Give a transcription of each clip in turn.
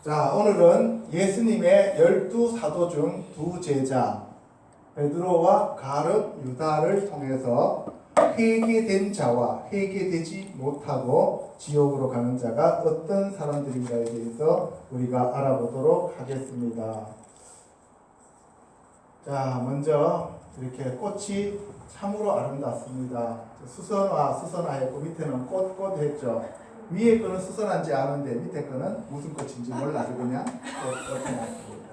자, 오늘은 예수님의 12사도 중 두 제자 베드로와 가룟 유다를 통해서 회개된 자와 회개되지 못하고 지옥으로 가는 자가 어떤 사람들인가에 대해서 우리가 알아보도록 하겠습니다. 자, 먼저 이렇게 꽃이 참으로 아름답습니다. 수선화했고 밑에는 꽃 했죠. 위에 거는 수선한지 아는데 밑에 거는 무슨 꽃인지 몰라서 그냥 꽃 해놨습니다.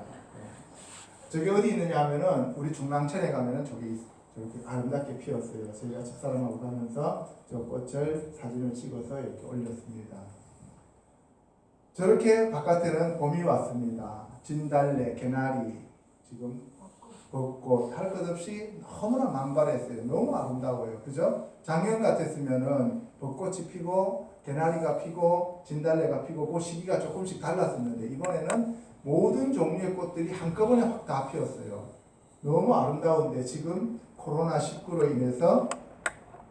저게 어디 있느냐 하면은 우리 중랑천에 가면은 저기 아름답게 피었어요. 저희가 집사람하고 가면서 저 꽃을 사진을 찍어서 이렇게 올렸습니다. 저렇게 바깥에는 봄이 왔습니다. 진달래, 개나리, 지금 벚꽃 할 것 없이 너무나 만발했어요. 너무 아름다워요. 그죠? 작년 같았으면은 벚꽃이 피고 개나리가 피고 진달래가 피고 그 시기가 조금씩 달랐었는데 이번에는 모든 종류의 꽃들이 한꺼번에 확 다 피었어요. 너무 아름다운데 지금 코로나19로 인해서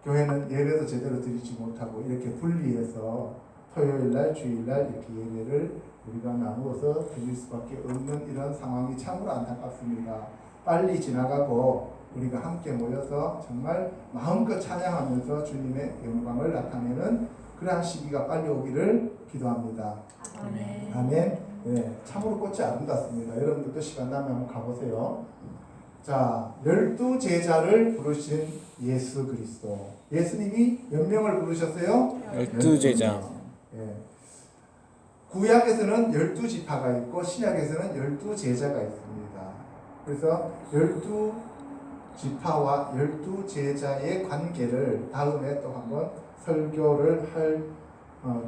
교회는 예배도 제대로 드리지 못하고 이렇게 분리해서 토요일날, 주일날 이렇게 예배를 우리가 나누어서 드릴 수밖에 없는 이런 상황이 참으로 안타깝습니다. 빨리 지나가고 우리가 함께 모여서 정말 마음껏 찬양하면서 주님의 영광을 나타내는 그러한 시기가 빨리 오기를 기도합니다. 아멘. 아멘. 네, 참으로 꽃이 아름답습니다. 여러분들도 시간 나면 한번 가보세요. 자, 12제자를 부르신 예수 그리스도. 예수님이 몇 명을 부르셨어요? 12제자. 예. 구약에서는 12지파가 있고 신약에서는 12제자가 있습니다. 그래서 12지파와 12제자의 관계를 다음에 또 한번 설교를 할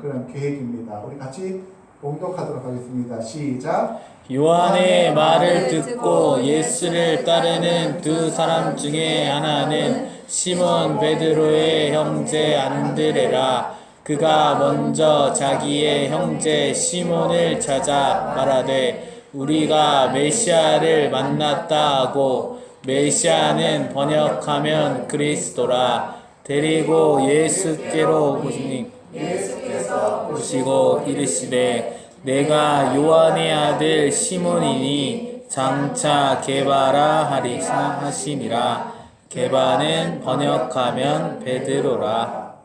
그런 계획입니다. 우리 같이 봉독하도록 하겠습니다. 시작. 요한의 말을 듣고 예수를 따르는 두 사람 중에 하나는 시몬 베드로의 형제 안드레라. 그가 먼저 자기의 형제 시몬을 찾아 말하되 우리가 메시아를 만났다 하고, 메시아는 번역하면 그리스도라. 데리고 예수께로 오시고 이르시되 내가 요한의 아들 시몬이니 장차 게바라 하시니라. 게바는 번역하면 베드로라.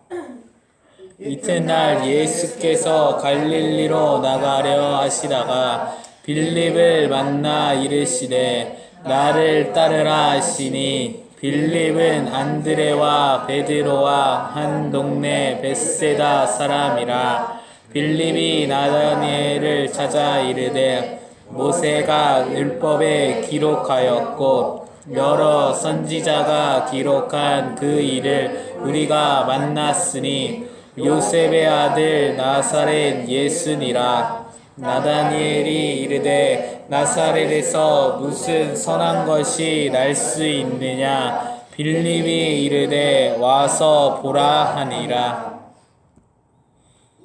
이튿날 예수께서 갈릴리로 나가려 하시다가 빌립을 만나 이르시되 나를 따르라 하시니, 빌립은 안드레와 베드로와 한 동네 벳세다 사람이라. 빌립이 나다니엘을 찾아 이르되 모세가 율법에 기록하였고 여러 선지자가 기록한 그 일을 우리가 만났으니 요셉의 아들 나사렛 예수니라. 나다니엘이 이르되 나사렛에서 무슨 선한 것이 날 수 있느냐. 빌립이 이르되 와서 보라 하니라.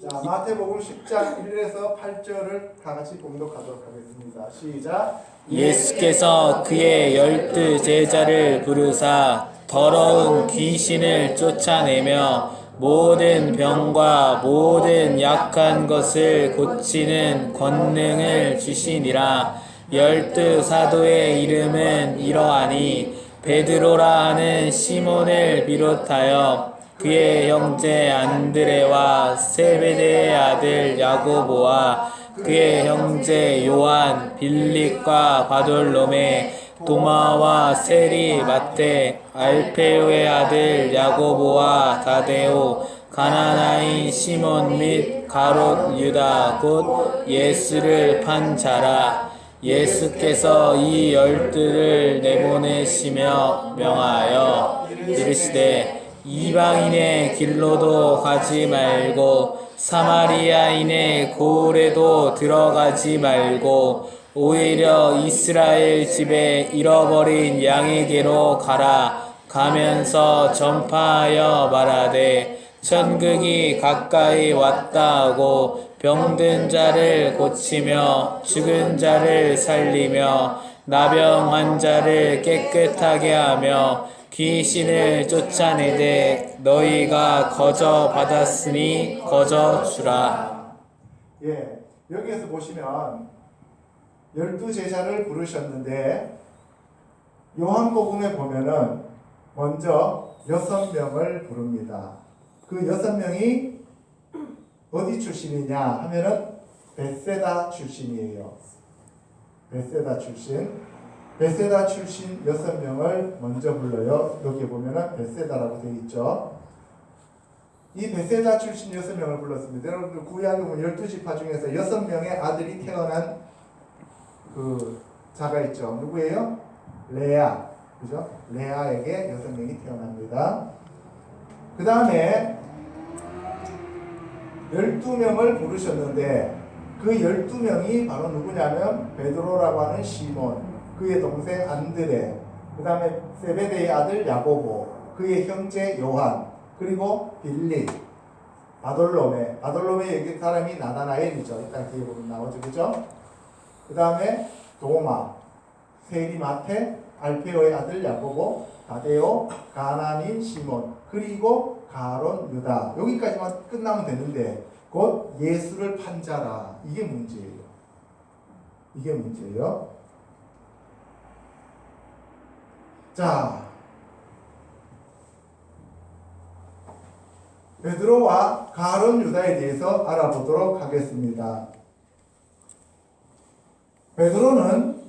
자, 마태복음 10장 1에서 8절을 다 같이 봉독하도록 하겠습니다. 시작. 예수께서 그의 12제자를 부르사 더러운 귀신을 쫓아내며 모든 병과 모든 약한 것을 고치는 권능을 주시니라. 12사도의 이름은 이러하니 베드로라 하는 시몬을 비롯하여 그의 형제 안드레와 세베대의 아들 야고보와 그의 형제 요한, 빌립과 바돌로메, 도마와 세리, 마태, 알페오의 아들 야고보와 다데오, 가나나인 시몬 및 가롯 유다 곧 예수를 판 자라. 예수께서 이 12를 내보내시며 명하여 이르시되 이방인의 길로도 가지 말고 사마리아인의 고을에도 들어가지 말고 오히려 이스라엘 집에 잃어버린 양에게로 가면서 전파하여 말하되 천국이 가까이 왔다 하고 병든 자를 고치며 죽은 자를 살리며 나병한 자를 깨끗하게 하며 귀신을 쫓아내되 너희가 거저 받았으니 거저 주라. 예, 여기에서 보시면 12제자를 부르셨는데 요한복음에 보면은 먼저 6명을 부릅니다. 그 6명이 어디 출신이냐 하면은 벳세다 출신이에요. 벳세다 출신 6명을 먼저 불러요. 여기 보면은 벳세다라고 되어 있죠. 이 벳세다 출신 6명을 불렀습니다. 여러분들 구약에 보면 12지파 중에서 6명의 아들이 태어난 그 자가 있죠. 누구예요? 레아. 그죠? 레아에게 6명이 태어납니다. 그 다음에 12명을 부르셨는데 그 12명이 바로 누구냐면 베드로라고 하는 시몬, 그의 동생 안드레, 그 다음에 세베데의 아들 야고보, 그의 형제 요한, 그리고 빌립, 바돌로메 여기 사람이 나다나엘이죠. 이따 뒤에 보면 나오죠. 그죠? 그 다음에 도마, 세리마테, 알페오의 아들 야고보, 다데오, 가나닌 시몬, 그리고 가론 유다. 여기까지만 끝나면 되는데 곧 예수를 판 자라. 이게 문제예요. 자, 베드로와 가론 유다에 대해서 알아보도록 하겠습니다. 베드로는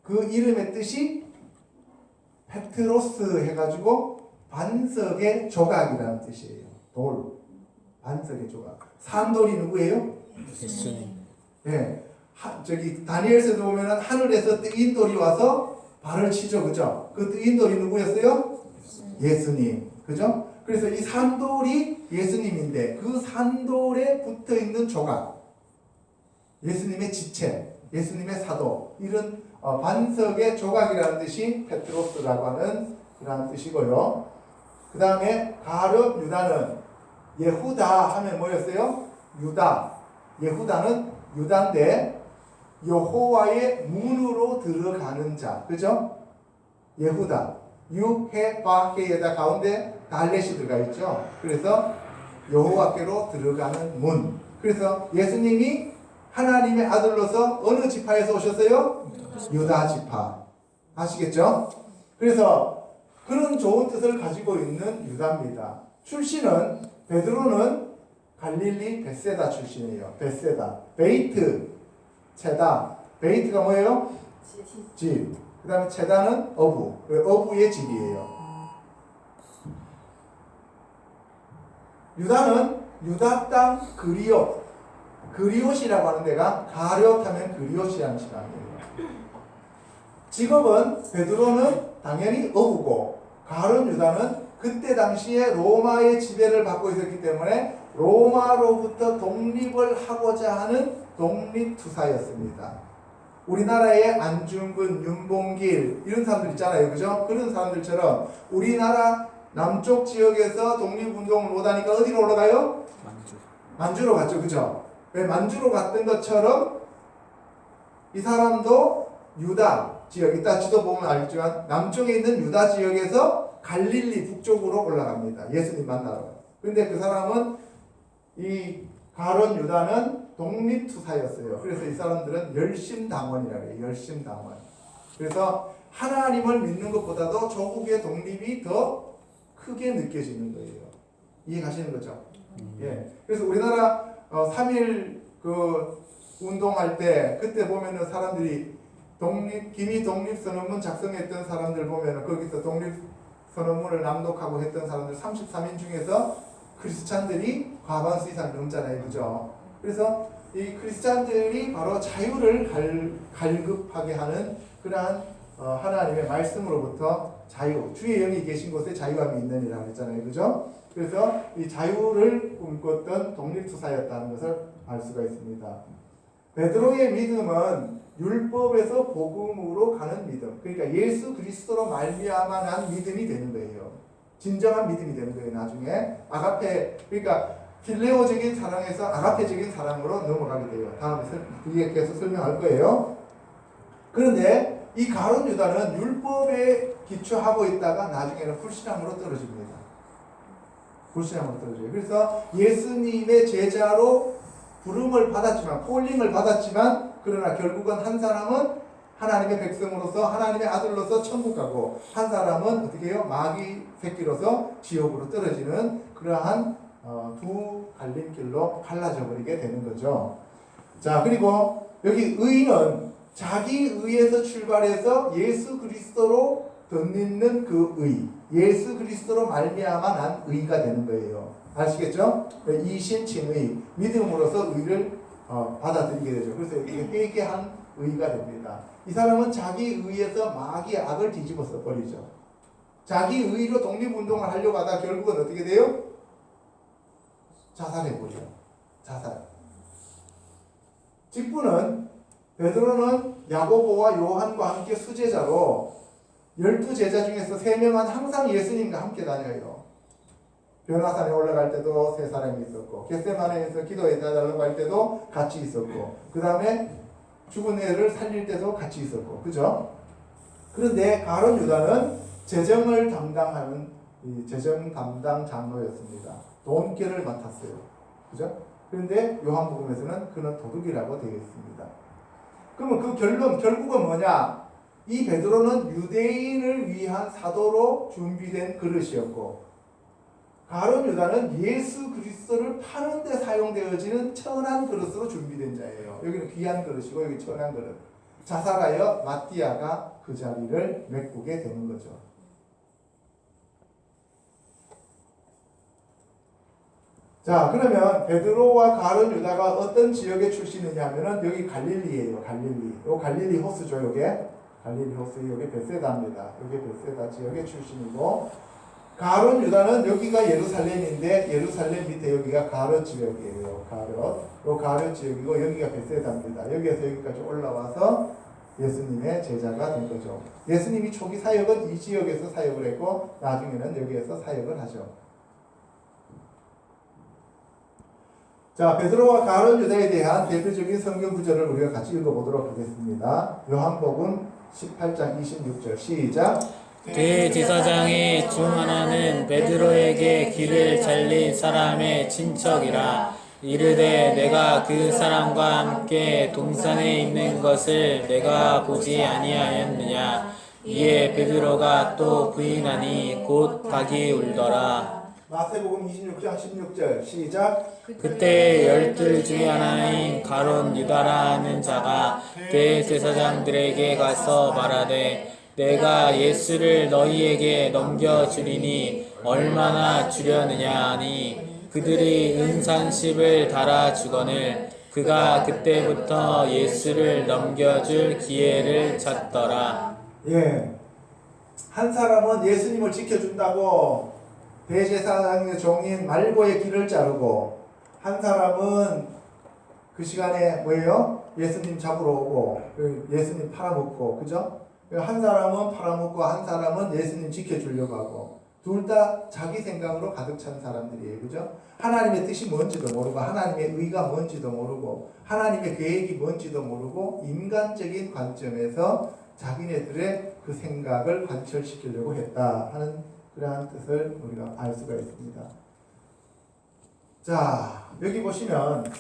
그 이름의 뜻이 페트로스 해가지고 반석의 조각이라는 뜻이에요. 돌, 반석의 조각. 산돌이 누구예요? 예수님. 예, 저기 다니엘서도 보면은 하늘에서 뜨인 돌이 와서 발을 치죠, 그죠? 그 뜨인 돌이 누구였어요? 예수님, 그죠? 그래서 이 산돌이 예수님인데 그 산돌에 붙어 있는 조각, 예수님의 지체, 예수님의 사도, 이런 반석의 조각이라는 뜻이 페트로스라고 하는 그런 뜻이고요. 그 다음에 가룟 유다는 예후다 하면 뭐였어요? 유다. 예후다는 유다인데 여호와의 문으로 들어가는 자, 그죠? 예후다. 유해바해에다 가운데 달렛이 들어가 있죠. 그래서 여호와께로 들어가는 문. 그래서 예수님이 하나님의 아들로서 어느 지파에서 오셨어요? 유다 지파. 아시겠죠? 그래서 그런 좋은 뜻을 가지고 있는 유다입니다. 출신은 베드로는 갈릴리 벳세다 출신이에요. 벳세다. 베이트, 체다. 베이트가 뭐예요? 집. 그 다음에 체다는 어부. 어부의 집이에요. 유다는 유다 땅 그리옷. 그리옷이라고 하는 데가 가룟하면 그리옷이라는 시간이에요. 직업은 베드로는 당연히 어부고 가룟 유다는 그때 당시에 로마의 지배를 받고 있었기 때문에 로마로부터 독립을 하고자 하는 독립투사였습니다. 우리나라의 안중근, 윤봉길 이런 사람들 있잖아요. 그죠? 그런 사람들처럼 우리나라 남쪽 지역에서 독립운동을 못하니까 어디로 올라가요? 만주로 갔죠. 그죠? 왜 만주로 갔던 것처럼 이 사람도 유다 지역, 이따 지도 보면 알겠지만 남쪽에 있는 유다 지역에서 갈릴리 북쪽으로 올라갑니다. 예수님 만나러. 근데 그 사람은 이 가룟 유다는 독립투사였어요. 그래서 이 사람들은 열심당원이라고 해요. 열심당원. 그래서 하나님을 믿는 것보다도 조국의 독립이 더 크게 느껴지는 거예요. 이해 가시는 거죠? 예. 그래서 우리나라 3.1 그 운동할 때 그때 보면은 사람들이 기미 독립선언문 작성했던 사람들 보면은 거기서 독립선언문을 낭독하고 했던 사람들 33인 중에서 크리스찬들이 과반수 이상 넘잖아요. 그죠? 그래서 이 크리스찬들이 바로 자유를 갈급하게 하는 그러한 하나님의 말씀으로부터 자유, 주의 영이 계신 곳에 자유함이 있느니라 했잖아요. 그죠? 그래서 이 자유를 꿈꿨던 독립투사였다는 것을 알 수가 있습니다. 베드로의 믿음은 율법에서 복음으로 가는 믿음. 그러니까 예수 그리스도로 말미암아 난 믿음이 되는 거예요. 진정한 믿음이 되는 거예요. 나중에 아가페, 그러니까 필레오적인 사랑에서 아가페적인 사랑으로 넘어가게 돼요. 다음에 뒤에 계속 설명할 거예요. 그런데 이 가룟 유다는 율법에 기초하고 있다가 나중에는 불신앙으로 떨어집니다. 불신앙으로 떨어져요. 그래서 예수님의 제자로 부름을 받았지만, 콜링을 받았지만, 그러나 결국은 한 사람은 하나님의 백성으로서 하나님의 아들로서 천국 가고, 한 사람은 어떻게 해요? 마귀 새끼로서 지옥으로 떨어지는 그러한 두 갈림길로 갈라져 버리게 되는 거죠. 자, 그리고 여기 의는 자기 의에서 출발해서 예수 그리스도로 덧잇는 그 의, 예수 그리스도로 말미암아 난 의가 되는 거예요. 아시겠죠? 이신칭의, 믿음으로서 의를 받아들이게 되죠. 그래서 이게 회개한 의가 됩니다. 이 사람은 자기 의에서 마귀의 악을 뒤집어 써버리죠. 자기 의로 독립운동을 하려고 하다 결국은 어떻게 돼요? 자살해버려요. 자살. 직분은 베드로는 야고보와 요한과 함께 수제자로 12제자 중에서 3명은 항상 예수님과 함께 다녀요. 변화산에 올라갈 때도 3사람이 있었고, 겟세마네에서 기도해달라고 할 때도 같이 있었고, 그 다음에 죽은 애를 살릴 때도 같이 있었고, 그죠? 그런데 가룟 유다는 재정을 담당하는 이 재정 담당 장로였습니다. 돈계를 맡았어요. 그죠? 그런데 요한복음에서는 그는 도둑이라고 되어 있습니다. 그러면 그 결국은 뭐냐? 이 베드로는 유대인을 위한 사도로 준비된 그릇이었고, 가룟 유다는 예수 그리스도를 파는 데 사용되어지는 천한 그릇으로 준비된 자예요. 여기는 귀한 그릇이고 여기 천한 그릇. 자살하여 마띠아가 그 자리를 메꾸게 되는 거죠. 자, 그러면 베드로와 가룟 유다가 어떤 지역의 출신이냐 하면은 여기 갈릴리예요. 갈릴리. 요 갈릴리 호수죠, 요게. 갈릴리 호수, 요게 벳세다입니다. 요게 벳세다 지역의 출신이고, 가룟 유다는 여기가 예루살렘인데 예루살렘 밑에 여기가 가룟 지역이에요. 요 가룟 지역이고 여기가 벳세다입니다. 여기에서 여기까지 올라와서 예수님의 제자가 된 거죠. 예수님이 초기 사역은 이 지역에서 사역을 했고 나중에는 여기에서 사역을 하죠. 자, 베드로와 가룟 유다에 대한 대표적인 성경 구절을 우리가 같이 읽어보도록 하겠습니다. 요한복음 18장 26절 시작. 대제사장의 중 하나는 베드로에게 길을 잘린 사람의 친척이라 이르되 내가 그 사람과 함께 동산에 있는 것을 내가 보지 아니하였느냐. 이에 베드로가 또 부인하니 곧 닭이 울더라. 마태복음 26장 16절 시작. 그때 12 중에 하나인 가룟 유다라 하는 자가 대제사장들에게 가서 말하되 내가 예수를 너희에게 넘겨주리니 얼마나 주려느냐 하니 그들이 은산십을 달아 주거늘 그가 그때부터 예수를 넘겨줄 기회를 찾더라. 예, 한 사람은 예수님을 지켜준다고 대제사장의 종인 말고의 길을 자르고, 한 사람은 그 시간에 뭐예요? 예수님 잡으러 오고 예수님 팔아먹고, 그죠? 한 사람은 팔아먹고 한 사람은 예수님 지켜주려고 하고, 둘 다 자기 생각으로 가득 찬 사람들이에요. 그죠? 하나님의 뜻이 뭔지도 모르고 하나님의 의가 뭔지도 모르고 하나님의 계획이 뭔지도 모르고 인간적인 관점에서 자기네들의 그 생각을 관철시키려고 했다 하는 그러한 뜻을 우리가 알 수가 있습니다. 자, 여기 보시면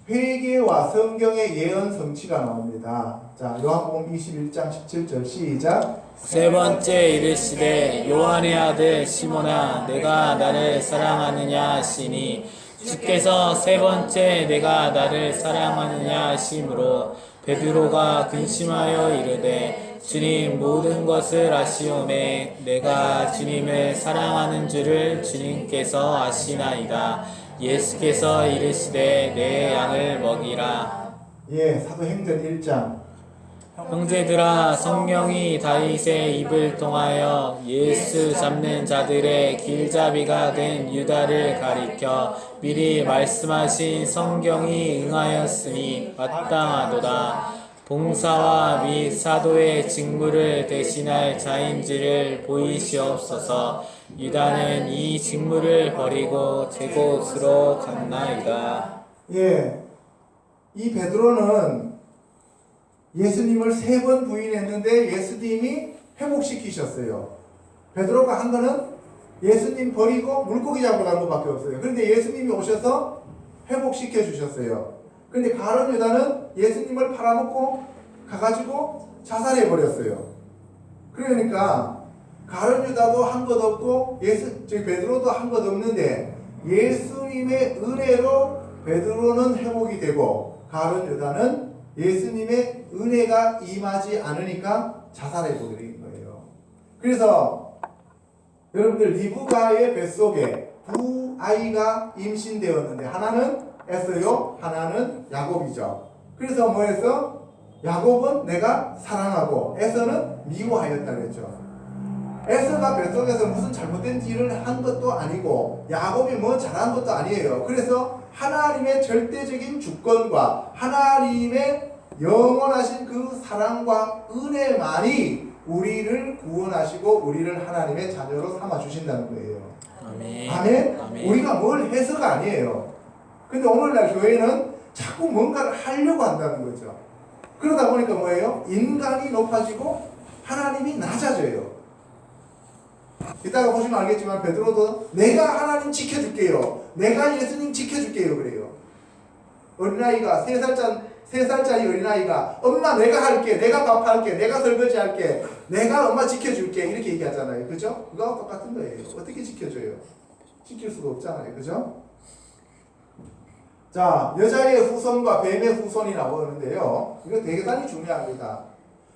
회개와 성경의 예언 성취가 나옵니다. 자, 요한복음 21장 17절 시작. 세 번째 이르시되 요한의 아들 시몬아 내가 나를 사랑하느냐 하시니 주께서 세 번째 내가 나를 사랑하느냐 하심으로 베드로가 근심하여 이르되 주님 모든 것을 아시오매 내가 주님을 사랑하는 줄을 주님께서 아시나이다. 예수께서 이르시되 내 양을 먹이라. 예, 사도행전 1장. 형제들아 성령이 다윗의 입을 통하여 예수 잡는 자들의 길잡이가 된 유다를 가리켜 미리 말씀하신 성경이 응하였으니 마땅하도다. 봉사와 및 사도의 직무를 대신할 자인지를 보이시옵소서. 유다는 이 직무를 버리고 제 곳으로 갔나이다. 예, 이 베드로는 예수님을 3번 부인했는데 예수님이 회복시키셨어요. 베드로가 한 거는 예수님 버리고 물고기 잡으러 간 것밖에 없어요. 그런데 예수님이 오셔서 회복시켜 주셨어요. 근데 가룟 유다는 예수님을 팔아먹고 가가지고 자살해 버렸어요. 그러니까 가룟 유다도 한 것 없고 베드로도 한 것 없는데 예수님의 은혜로 베드로는 회복이 되고 가룟 유다는 예수님의 은혜가 임하지 않으니까 자살해 버린 거예요. 그래서 여러분들 리브가의 뱃속에 두 아이가 임신되었는데 하나는 에서요, 하나는 야곱이죠. 그래서 뭐해서 야곱은 내가 사랑하고 에서는 미워하였다 그랬죠. 에서가 뱃속에서 무슨 잘못된 일을 한 것도 아니고 야곱이 뭐 잘한 것도 아니에요. 그래서 하나님의 절대적인 주권과 하나님의 영원하신 그 사랑과 은혜만이 우리를 구원하시고 우리를 하나님의 자녀로 삼아 주신다는 거예요. 아멘. 아멘? 아멘. 우리가 뭘 해서가 아니에요. 근데 오늘날 교회는 자꾸 뭔가를 하려고 한다는 거죠. 그러다 보니까 뭐예요? 인간이 높아지고 하나님이 낮아져요. 이따가 보시면 알겠지만 베드로도 내가 하나님 지켜줄게요. 내가 예수님 지켜줄게요. 그래요. 어린아이가 3살짜리 어린아이가 엄마 내가 할게. 내가 밥할게. 내가 설거지 할게. 내가 엄마 지켜줄게. 이렇게 얘기하잖아요. 그죠? 그거와 똑같은 거예요. 어떻게 지켜줘요? 지킬 수가 없잖아요. 그죠? 자, 여자의 후손과 뱀의 후손이 나오는데요. 이거 대단히 중요합니다.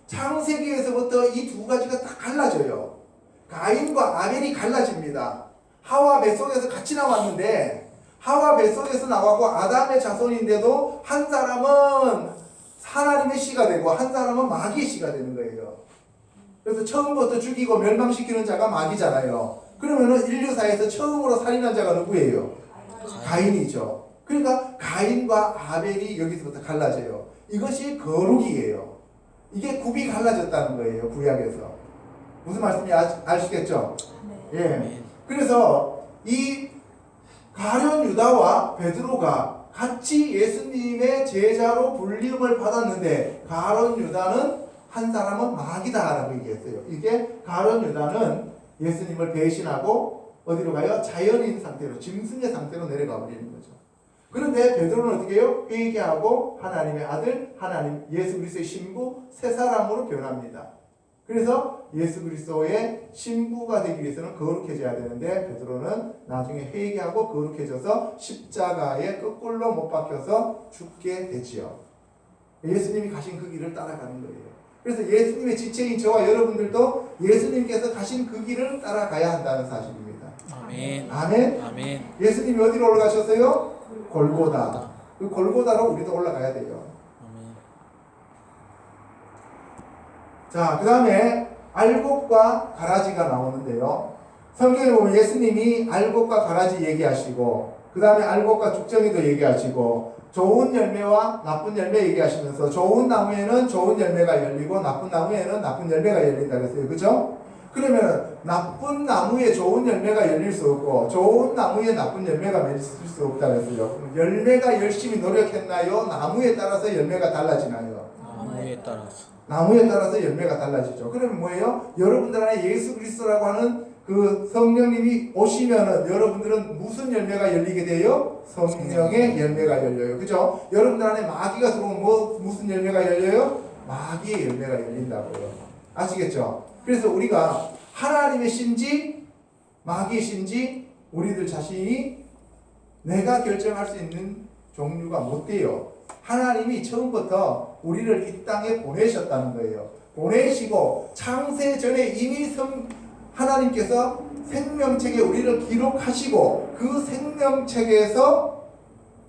창세기에서부터 이 두 가지가 딱 갈라져요. 가인과 아벨이 갈라집니다. 하와 뱃속에서 같이 나왔는데 하와 뱃속에서 나왔고 아담의 자손인데도 한 사람은 하나님의 씨가 되고 한 사람은 마귀의 씨가 되는 거예요. 그래서 처음부터 죽이고 멸망시키는 자가 마귀잖아요. 그러면은 인류사에서 처음으로 살인한 자가 누구예요? 가인이죠. 그러니까 가인과 아벨이 여기서부터 갈라져요. 이것이 거룩이에요. 이게 굽이 갈라졌다는 거예요. 구약에서. 무슨 말씀인지 아시겠죠? 예. 그래서 이 가룟 유다와 베드로가 같이 예수님의 제자로 불림을 받았는데 가룟 유다는 한 사람은 마귀다라고 얘기했어요. 이게 가룟 유다는 예수님을 배신하고 어디로 가요? 자연인 상태로, 짐승의 상태로 내려가 버리는 거죠. 그런데 베드로는 어떻게 해요? 회개하고 하나님의 아들, 하나님 예수 그리스도의 신부 새 사람으로 변합니다. 그래서 예수 그리스도의 신부가 되기 위해서는 거룩해져야 되는데 베드로는 나중에 회개하고 거룩해져서 십자가에 거꾸로 못 박혀서 죽게 되지요. 예수님이 가신 그 길을 따라가는 거예요. 그래서 예수님의 지체인 저와 여러분들도 예수님께서 가신 그 길을 따라가야 한다는 사실입니다. 아멘. 아멘. 아멘. 예수님이 어디로 올라가셨어요? 골고다. 그 골고다로 우리도 올라가야 돼요. 아멘. 자, 그 다음에 알곡과 가라지가 나오는데요. 성경에 보면 예수님이 알곡과 가라지 얘기하시고 그 다음에 알곡과 죽정이도 얘기하시고 좋은 열매와 나쁜 열매 얘기하시면서 좋은 나무에는 좋은 열매가 열리고 나쁜 나무에는 나쁜 열매가 열린다 그랬어요. 그죠? 그러면 나쁜 나무에 좋은 열매가 열릴 수 없고 좋은 나무에 나쁜 열매가 맺을 수 없다 그랬어요. 열매가 열심히 노력했나요? 나무에 따라서 열매가 달라지나요? 나무에 따라서. 나무에 따라서 열매가 달라지죠. 그러면 뭐예요? 여러분들 안에 예수 그리스도라고 하는 그 성령님이 오시면은 여러분들은 무슨 열매가 열리게 돼요? 성령의 열매가 열려요. 그죠? 여러분들 안에 마귀가 들어오면 무슨 열매가 열려요? 마귀의 열매가 열린다고요. 아시겠죠? 그래서 우리가 하나님의 신지 마귀의 신지 우리들 자신이 내가 결정할 수 있는 종류가 못 돼요. 하나님이 처음부터 우리를 이 땅에 보내셨다는 거예요. 보내시고 창세 전에 이미 하나님께서 생명책에 우리를 기록하시고 그 생명책에서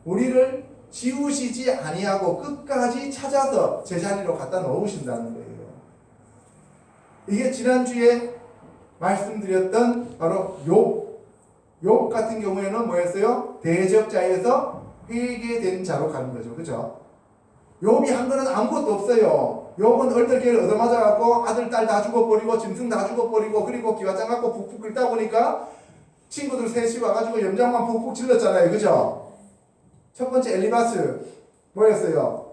우리를 지우시지 아니하고 끝까지 찾아서 제자리로 갖다 놓으신다는 거예요. 이게 지난주에 말씀드렸던 바로 욥 같은 경우에는 뭐였어요? 대적자에서 회개된 자로 가는 거죠. 그죠? 욥이 한 거는 아무것도 없어요. 욥은 얼떨결에 얻어맞아갖고 아들, 딸 다 죽어버리고 짐승 다 죽어버리고 그리고 기와장 갖고 푹푹 끓다 보니까 친구들 셋이 와가지고 염장만 푹푹 질렀잖아요. 그죠? 첫 번째 엘리바스 뭐였어요?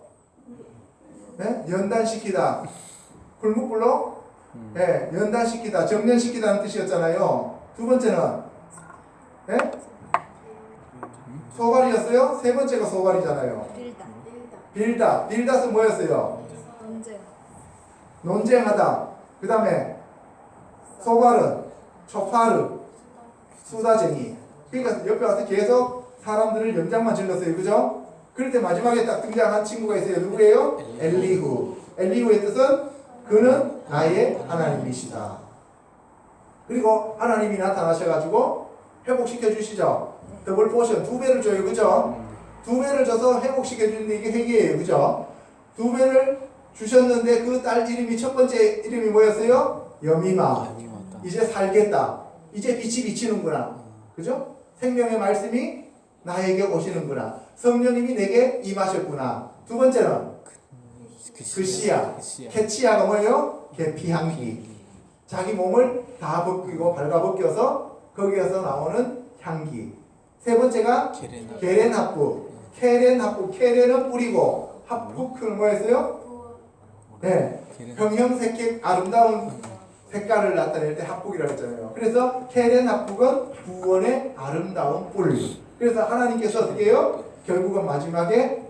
네? 연단시키다. 굴묵불로? 네, 연단시키다. 정년시키다는 뜻이었잖아요. 두 번째는 네? 소발이었어요? 세 번째가 소발이잖아요. 빌닷은 뭐였어요? 논쟁하다. 그 다음에 소발은 초파르, 수다쟁이. 그러니까 옆에 와서 계속 사람들을 연장만 질렀어요. 그죠? 그럴 때 마지막에 딱 등장한 친구가 있어요. 누구예요? 엘리후. 엘리후의 뜻은 그는 나의 하나님이시다. 그리고 하나님이 나타나셔가지고 회복시켜 주시죠. 더블 포션 2배를 줘요. 그죠? 2배를 줘서 회복시켜 주는데 이게 회개예요. 그죠? 2배를 주셨는데 그 딸 이름이 첫 번째 이름이 뭐였어요? 여미마. 이제 살겠다. 이제 빛이 비치는구나. 그죠? 생명의 말씀이 나에게 오시는구나. 성령님이 내게 임하셨구나. 두 번째는 그시야. 캐치야가 뭐예요? 계피향기. 자기 몸을 다 벗기고 발가벗겨서 거기에서 나오는 향기. 세 번째가 게렌합북. 케렌은 뿌리고 합북은 뭐였어요? 네, 형형색색 아름다운 색깔을 나타낼 때 합북이라고 했잖아요. 그래서 케렌합북은 구원의 아름다운 뿔. 그래서 하나님께서 어떻게 해요? 결국은 마지막에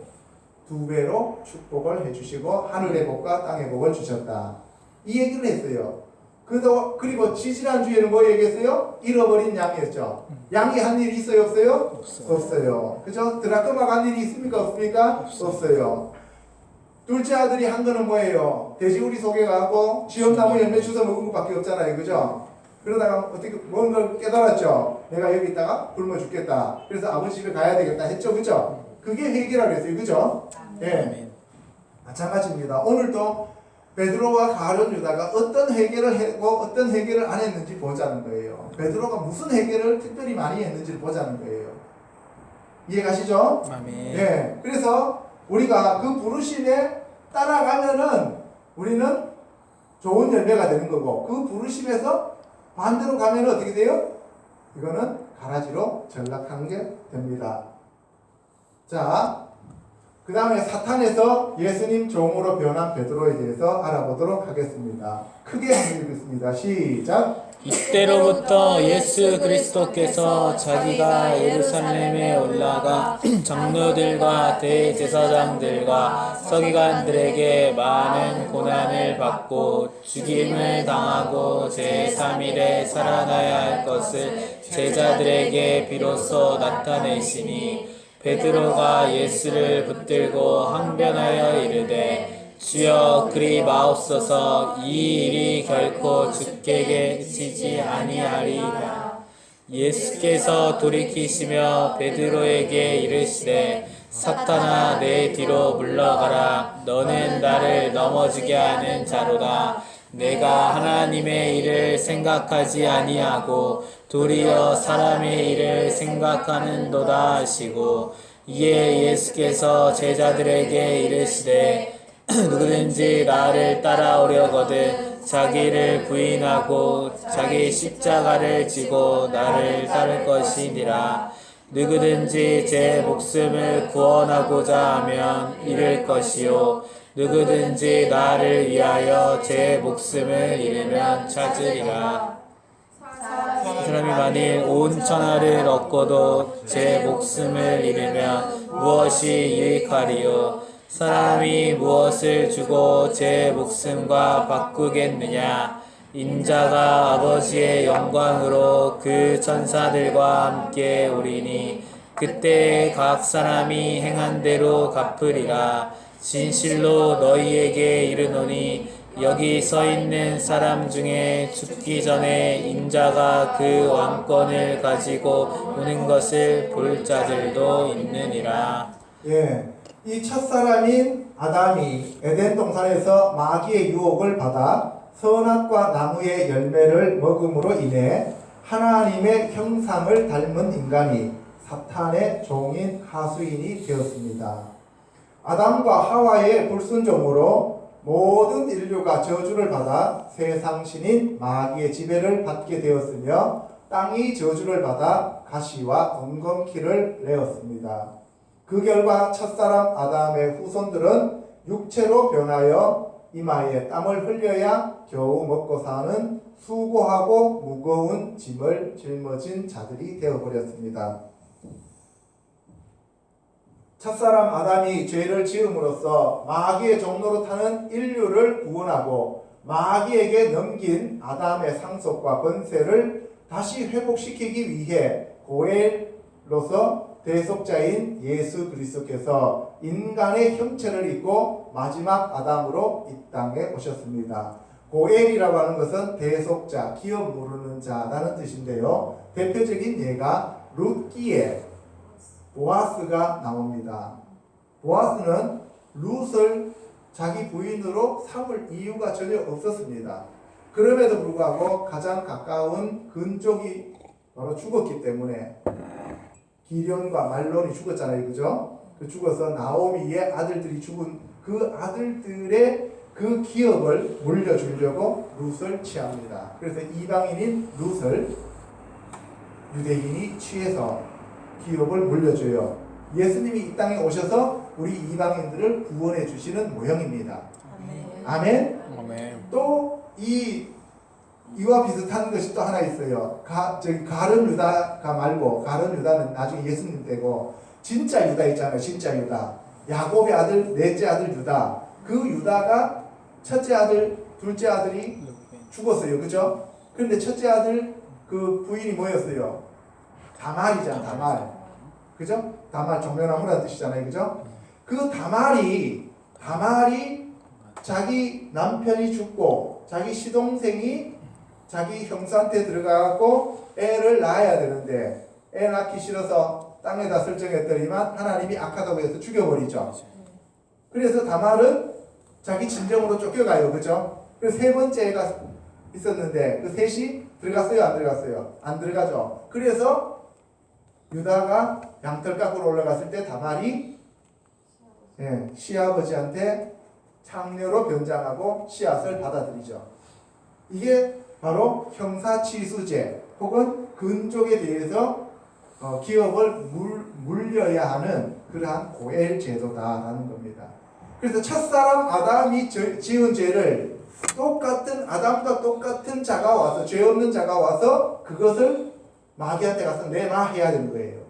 2배로 축복을 해주시고 하늘의 복과 땅의 복을 주셨다. 이 얘기를 했어요. 그리고 지지난주에는 뭐 얘기했어요? 잃어버린 양이었죠. 양이 한 일이 있어요? 없어요? 없어요. 그죠? 드라크마가 한 일이 있습니까? 없습니까? 없어요. 둘째 아들이 한 거는 뭐예요? 돼지우리 속에 가고 지엄나무 열매 주워 먹은 것밖에 없잖아요. 그죠? 그러다가 어떻게 뭔가를 깨달았죠. 내가 여기 있다가 굶어 죽겠다. 그래서 아버지 집에 가야 되겠다 했죠. 그죠? 그게 회개라고 했어요. 그죠? 예. 마찬가지입니다. 오늘도 베드로와 가룟 유다가 어떤 회개를 했고 어떤 회개를 안 했는지 보자는 거예요. 베드로가 무슨 회개를 특별히 많이 했는지를 보자는 거예요. 이해가시죠? 아멘. 예. 그래서 우리가 그 부르심에 따라가면은 우리는 좋은 열매가 되는 거고, 그 부르심에서 반대로 가면 어떻게 돼요? 이거는 가라지로 전락하는 게 됩니다. 자, 그 다음에 사탄에서 예수님 종으로 변한 베드로에 대해서 알아보도록 하겠습니다. 크게 한번 읽겠습니다. 시작. 이때로부터 예수 그리스도께서 자기가 예루살렘에 올라가 장로들과 대제사장들과 서기관들에게 많은 고난을 받고 죽임을 당하고 제3일에 살아나야 할 것을 제자들에게 비로소 나타내시니 베드로가 예수를 붙들고 항변하여 이르되 주여 그리 마옵소서 이 일이 결코 주께 계시지 아니하리이다. 예수께서 돌이키시며 베드로에게 이르시되 사탄아 내 뒤로 물러가라. 너는 나를 넘어지게 하는 자로다. 내가 하나님의 일을 생각하지 아니하고 도리어 사람의 일을 생각하는도다 하시고, 이에 예수께서 제자들에게 이르시되 누구든지 나를 따라오려거든 자기를 부인하고 자기 십자가를 지고 나를 따를 것이니라. 누구든지 제 목숨을 구원하고자 하면 잃을 것이요 누구든지 나를 위하여 제 목숨을 잃으면 찾으리라. 사람이 만일 온 천하를 얻고도 제 목숨을 잃으면 무엇이 유익하리요? 사람이 무엇을 주고 제 목숨과 바꾸겠느냐? 인자가 아버지의 영광으로 그 천사들과 함께 오리니 그때 각 사람이 행한 대로 갚으리라. 진실로 너희에게 이르노니 여기 서 있는 사람 중에 죽기 전에 인자가 그 왕권을 가지고 오는 것을 볼 자들도 있느니라. 예, 이 첫사람인 아담이 에덴 동산에서 마귀의 유혹을 받아 선악과 나무의 열매를 먹음으로 인해 하나님의 형상을 닮은 인간이 사탄의 종인 하수인이 되었습니다. 아담과 하와의 불순종으로 모든 인류가 저주를 받아 세상신인 마귀의 지배를 받게 되었으며 땅이 저주를 받아 가시와 엉겅퀴를 내었습니다. 그 결과 첫사람 아담의 후손들은 육체로 변하여 이마에 땀을 흘려야 겨우 먹고 사는 수고하고 무거운 짐을 짊어진 자들이 되어버렸습니다. 첫사람 아담이 죄를 지음으로써 마귀의 종로로 타는 인류를 구원하고 마귀에게 넘긴 아담의 상속과 번세를 다시 회복시키기 위해 고엘로서 대속자인 예수 그리스도께서 인간의 형체를 입고 마지막 아담으로 이 땅에 오셨습니다. 고엘이라고 하는 것은 대속자, 기업 모르는 자라는 뜻인데요. 대표적인 예가 룻기에 보아스가 나옵니다. 보아스는 룻을 자기 부인으로 삼을 이유가 전혀 없었습니다. 그럼에도 불구하고 가장 가까운 근족이 바로 죽었기 때문에 기련과 말론이 죽었잖아요. 그죠? 그 죽어서 나오미의 아들들이 죽은 그 아들들의 그 기업을 물려주려고 룻을 취합니다. 그래서 이방인인 룻을 유대인이 취해서 기업을 물려줘요. 예수님이 이 땅에 오셔서 우리 이방인들을 구원해 주시는 모형입니다. 아멘. 아멘. 또 이와 비슷한 것이 또 하나 있어요. 가룟 유다가 말고, 가룟 유다는 나중에 예수님 때고, 진짜 유다 있잖아요. 진짜 유다. 야곱의 아들, 넷째 아들 유다. 그 유다가 첫째 아들, 둘째 아들이 죽었어요. 그죠? 그런데 첫째 아들 그 부인이 뭐였어요? 다말이잖아. 다말. 그죠? 다말, 정면나무라는 뜻이잖아요. 그죠? 그 다말이 자기 남편이 죽고 자기 시동생이 자기 형수한테 들어가고 애를 낳아야 되는데 애 낳기 싫어서 땅에다 설정했더니만 하나님이 악하다고 해서 죽여버리죠. 그래서 다말은 자기 친정으로 쫓겨가요. 그죠? 그래서 세 번째 애가 있었는데 그 셋이 들어갔어요? 안 들어갔어요? 안 들어가죠. 그래서 유다가 양털 깎으러 올라갔을 때 다말이 시아버지한테 창녀로 변장하고 씨앗을 받아들이죠. 이게 바로 형사취수제 혹은 근족에 대해서 기업을 물려야 하는 그러한 고엘 제도다라는 겁니다. 그래서 첫사람 아담이 지은 죄를 똑같은 아담과 똑같은 자가 와서, 죄 없는 자가 와서 그것을 마귀한테 가서 내놔해야 되는 거예요.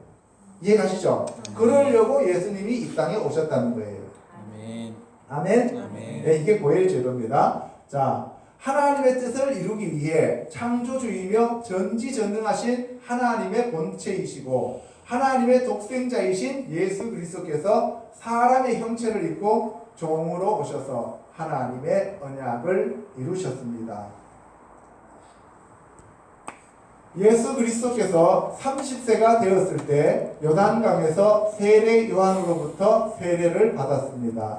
이해가시죠? 그러려고 예수님이 이 땅에 오셨다는 거예요. 아멘. 아멘? 아멘. 네, 이게 고엘 제도입니다. 자, 하나님의 뜻을 이루기 위해 창조주이며 전지전능하신 하나님의 본체이시고 하나님의 독생자이신 예수 그리스도께서 사람의 형체를 입고 종으로 오셔서 하나님의 언약을 이루셨습니다. 예수 그리스도께서 30세가 되었을 때 요단강에서 세례 요한으로부터 세례를 받았습니다.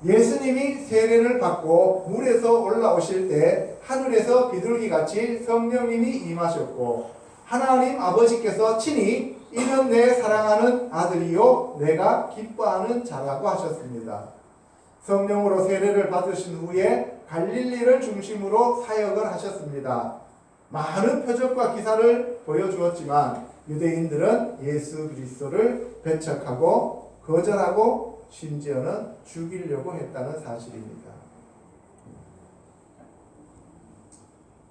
예수님이 세례를 받고 물에서 올라오실 때 하늘에서 비둘기같이 성령님이 임하셨고 하나님 아버지께서 친히 이는 내 사랑하는 아들이요 내가 기뻐하는 자라고 하셨습니다. 성령으로 세례를 받으신 후에 갈릴리를 중심으로 사역을 하셨습니다. 많은 표적과 기사를 보여주었지만 유대인들은 예수 그리스도를 배척하고 거절하고 심지어는 죽이려고 했다는 사실입니다.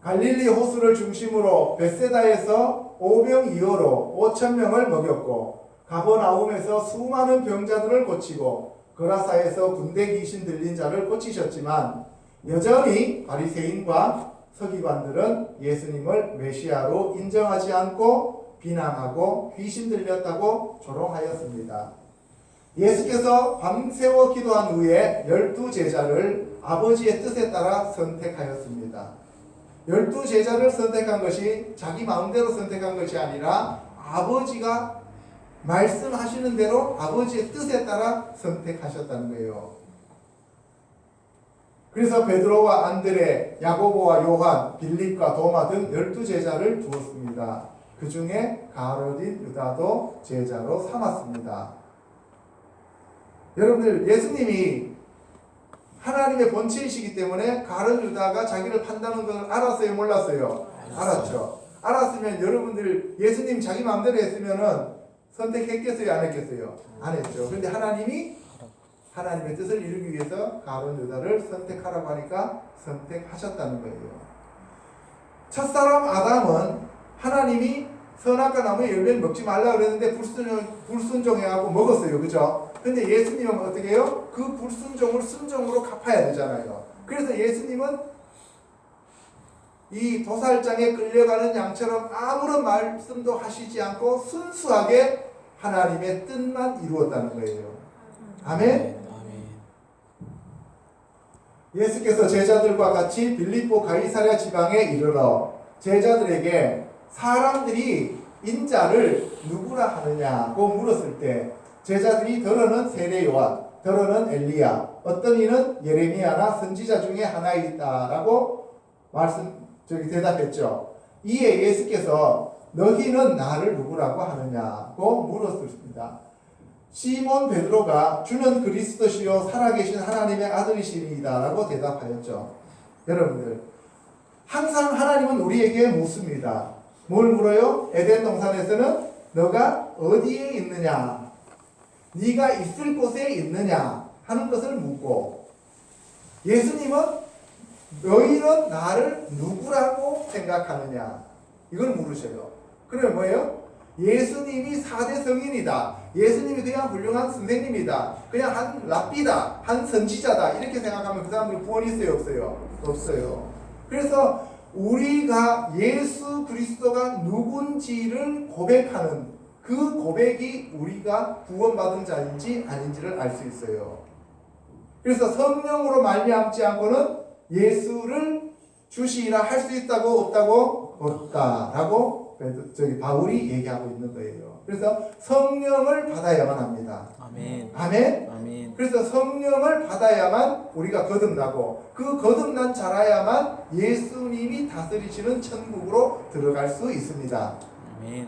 갈릴리 호수를 중심으로 벳세다에서 오병이어로 5,000명을 먹였고 가버나움에서 수많은 병자들을 고치고 거라사에서 군대 귀신 들린 자를 고치셨지만 여전히 바리새인과 서기관들은 예수님을 메시아로 인정하지 않고 비난하고 귀신 들렸다고 조롱하였습니다. 예수께서 밤새워 기도한 후에 12제자를 아버지의 뜻에 따라 선택하였습니다. 12제자를 선택한 것이 자기 마음대로 선택한 것이 아니라 아버지가 말씀하시는 대로 아버지의 뜻에 따라 선택하셨다는 거예요. 그래서 베드로와 안드레, 야고보와 요한, 빌립과 도마 등 12제자를 두었습니다. 그 중에 가룟인 유다도 제자로 삼았습니다. 여러분들, 예수님이 하나님의 본체이시기 때문에 가룟 유다가 자기를 판다는 걸 알았어요? 몰랐어요? 알았죠. 알았으면 여러분들 예수님 자기 마음대로 했으면은 선택했겠어요? 안 했겠어요? 안 했죠. 그런데 하나님이 하나님의 뜻을 이루기 위해서 가룟 유다를 선택하라고 하니까 선택하셨다는 거예요. 첫사람 아담은 하나님이 선악과 나무의 열매를 먹지 말라 그랬는데 불순종해하고 먹었어요. 그죠? 근데 예수님은 어떻게 해요? 그 불순종을 순종으로 갚아야 되잖아요. 그래서 예수님은 이 도살장에 끌려가는 양처럼 아무런 말씀도 하시지 않고 순수하게 하나님의 뜻만 이루었다는 거예요. 아멘? 아멘. 예수께서 제자들과 같이 빌립보 가이사랴 지방에 이르러 제자들에게 사람들이 인자를 누구라 하느냐고 물었을 때 제자들이 더러는 세례 요한, 더러는 엘리야, 어떤 이는 예레미야나 선지자 중에 하나이다라고 대답했죠. 이에 예수께서 너희는 나를 누구라고 하느냐고 물었습니다. 시몬 베드로가 주는 그리스도시요 살아계신 하나님의 아들이시니이다라고 대답하였죠. 여러분들, 항상 하나님은 우리에게 묻습니다. 뭘 물어요? 에덴 동산에서는 너가 어디에 있느냐, 네가 있을 곳에 있느냐 하는 것을 묻고, 예수님은 너희는 나를 누구라고 생각하느냐 이걸 물으셔요. 그러면 뭐예요? 예수님이 4대 성인이다, 예수님이 그냥 훌륭한 선생님이다, 그냥 한 랍비다, 한 선지자다 이렇게 생각하면 그 사람들이 구원이 있어요? 없어요? 없어요. 그래서 우리가 예수 그리스도가 누군지를 고백하는 그 고백이 우리가 구원받은 자인지 아닌지를 알 수 있어요. 그래서 성령으로 말미암지 않고는 예수를 주시라 할 수 있다고 없다고? 없다라고 바울이 얘기하고 있는 거예요. 그래서 성령을 받아야만 합니다. 아멘. 아멘? 아멘. 그래서 성령을 받아야만 우리가 거듭나고, 그 거듭난 자라야만 예수님이 다스리시는 천국으로 들어갈 수 있습니다. 아멘.